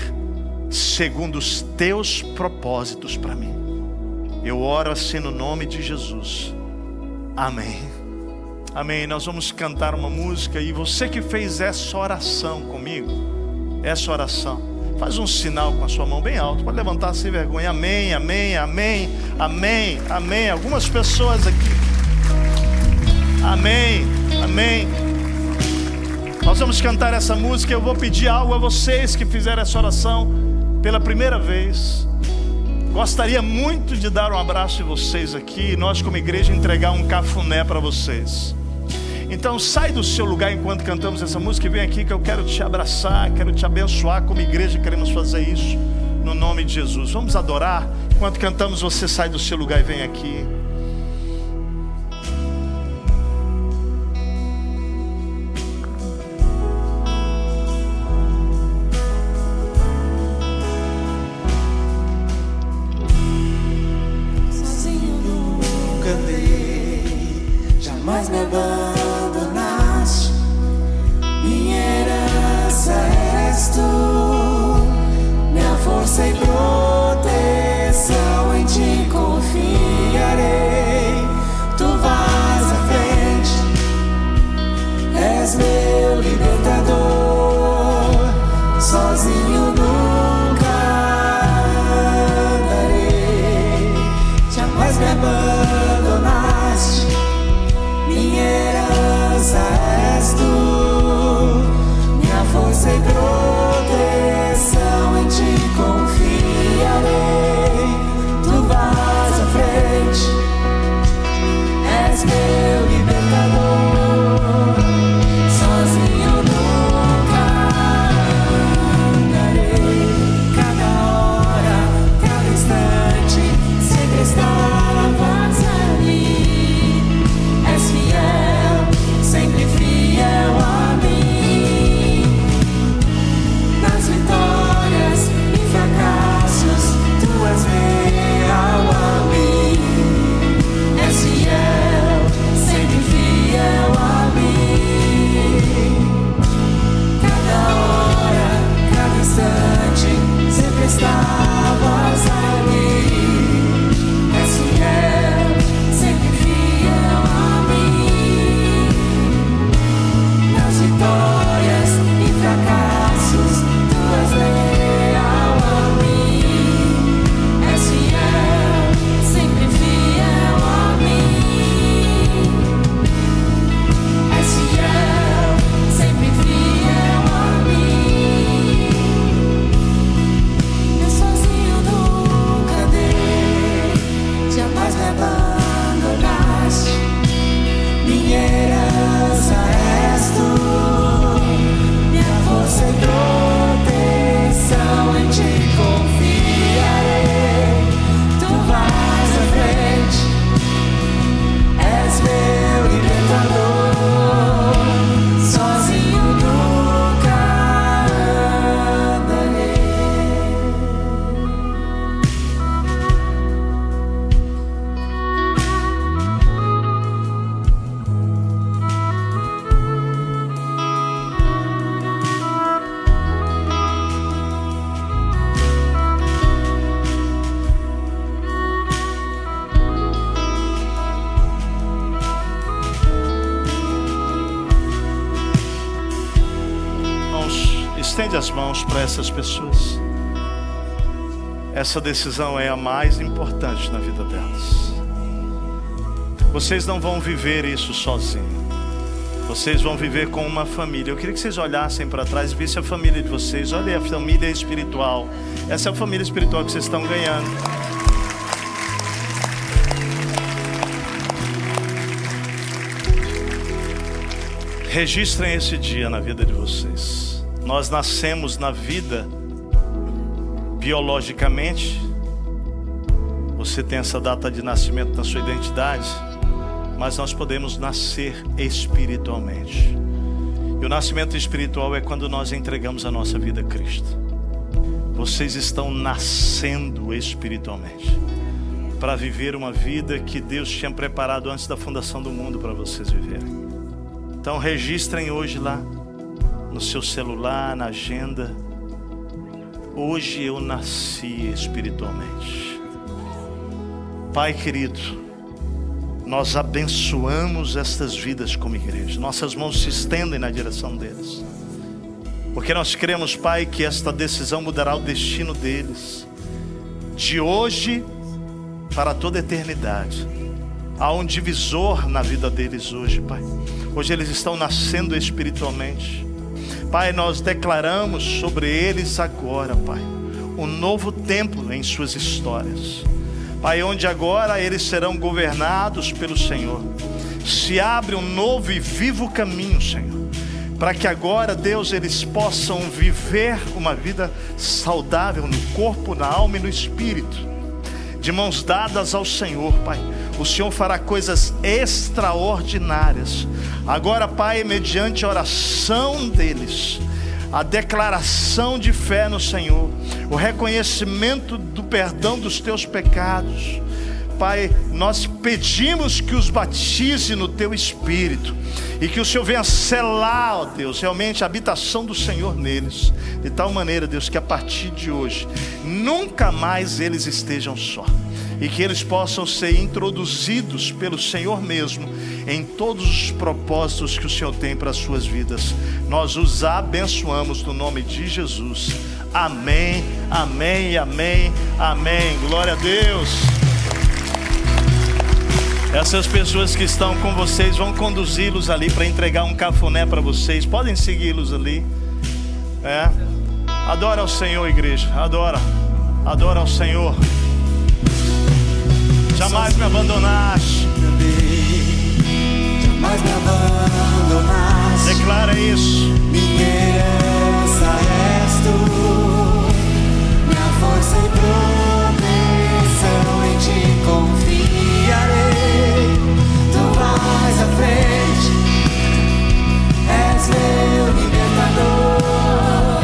segundo os Teus propósitos para mim. Eu oro assim no nome de Jesus. Amém. Amém. Nós vamos cantar uma música, e você que fez essa oração comigo, essa oração, faz um sinal com a sua mão bem alto, pode levantar sem vergonha. Amém, amém, amém, amém, amém. Algumas pessoas aqui. Amém, amém. Nós vamos cantar essa música. Eu vou pedir algo a vocês que fizeram essa oração pela primeira vez. Gostaria muito de dar um abraço em vocês aqui, e nós como igreja entregar um cafuné para vocês. Então sai do seu lugar enquanto cantamos essa música e vem aqui, que eu quero te abraçar, quero te abençoar. Como igreja queremos fazer isso no nome de Jesus. Vamos adorar. Enquanto cantamos, você sai do seu lugar e vem aqui. Sozinho nunca andei, jamais me abandonaste. Minha herança és Tu, minha força e proteção, em Ti confiarei. Tu vais à frente, sempre estavas ali. És fiel, sempre fiel a mim. Nas vitórias e fracassos, tu és leal a mim. És fiel, sempre fiel a mim. És fiel, sempre fiel a mim. Eu sozinho nunca andei, jamais me abandonaste. Minha herança és tu, minha força e proteção, em ti confiarei. Tu vais à frente, és meu libertador. Sozinho nunca andarei. Irmãos, estende as mãos para essas pessoas. Essa decisão é a mais importante na vida delas. Vocês não vão viver isso sozinhos. Vocês vão viver com uma família. Eu queria que vocês olhassem para trás e vissem a família de vocês. Olha a família espiritual. Essa é a família espiritual que vocês estão ganhando. Registrem esse dia na vida de vocês. Nós nascemos na vida biologicamente. Você tem essa data de nascimento na sua identidade, mas nós podemos nascer espiritualmente. E o nascimento espiritual é quando nós entregamos a nossa vida a Cristo. Vocês estão nascendo espiritualmente para viver uma vida que Deus tinha preparado antes da fundação do mundo para vocês viverem. Então registrem hoje lá no seu celular, na agenda: hoje eu nasci espiritualmente. Pai querido, nós abençoamos estas vidas como igreja. Nossas mãos se estendem na direção deles, porque nós cremos, Pai, que esta decisão mudará o destino deles, de hoje para toda a eternidade. Há um divisor na vida deles hoje, Pai. Hoje eles estão nascendo espiritualmente. Pai, nós declaramos sobre eles agora, Pai, um novo tempo em suas histórias. Pai, onde agora eles serão governados pelo Senhor. Se abre um novo e vivo caminho, Senhor, para que agora, Deus, eles possam viver uma vida saudável no corpo, na alma e no espírito, de mãos dadas ao Senhor, Pai. O Senhor fará coisas extraordinárias. Agora, Pai, mediante a oração deles, a declaração de fé no Senhor, o reconhecimento do perdão dos teus pecados, Pai, nós pedimos que os batize no teu Espírito e que o Senhor venha selar, ó Deus, realmente a habitação do Senhor neles, de tal maneira, Deus, que a partir de hoje nunca mais eles estejam só, e que eles possam ser introduzidos pelo Senhor mesmo em todos os propósitos que o Senhor tem para as suas vidas. Nós os abençoamos no nome de Jesus. Amém, amém, amém, amém. Glória a Deus. Essas pessoas que estão com vocês vão conduzi-los ali para entregar um cafuné para vocês. Podem segui-los ali. Adora ao Senhor, igreja. Adora ao Senhor. Jamais me abandonaste. Jamais me abandonaste. Declara isso. Minha herança és tu, minha força e proteção, em ti confiarei. Tu vais à frente, és meu libertador.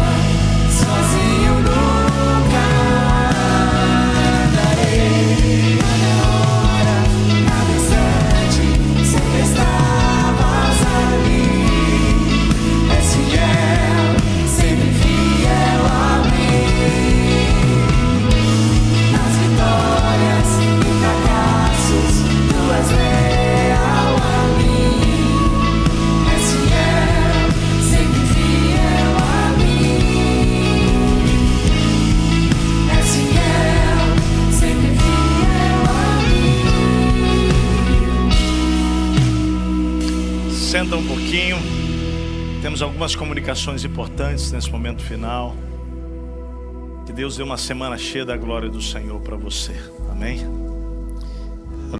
Sozinho nunca andarei. Na hora, cada instante, sempre estavas ali. És fiel, senta um pouquinho. Temos algumas comunicações importantes nesse momento final. Que Deus dê uma semana cheia da glória do Senhor para você. Amém?